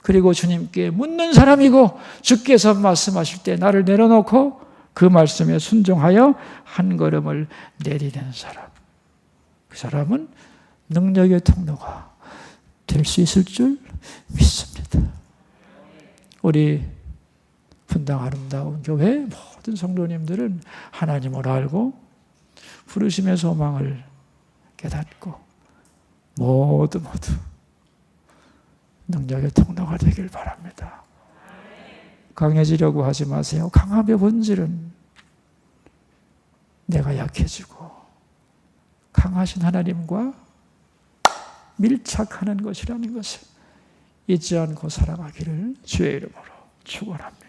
그리고 주님께 묻는 사람이고 주께서 말씀하실 때 나를 내려놓고 그 말씀에 순종하여 한 걸음을 내디디는 사람. 그 사람은 능력의 통로가 될 수 있을 줄 믿습니다. 우리 분당 아름다운 교회 모든 성도님들은 하나님을 알고 부르심의 소망을 깨닫고 모두 능력의 통로가 되길 바랍니다. 강해지려고 하지 마세요. 강함의 본질은 내가 약해지고 강하신 하나님과 밀착하는 것이라는 것을 잊지 않고 살아가기를 주의 이름으로 축원합니다.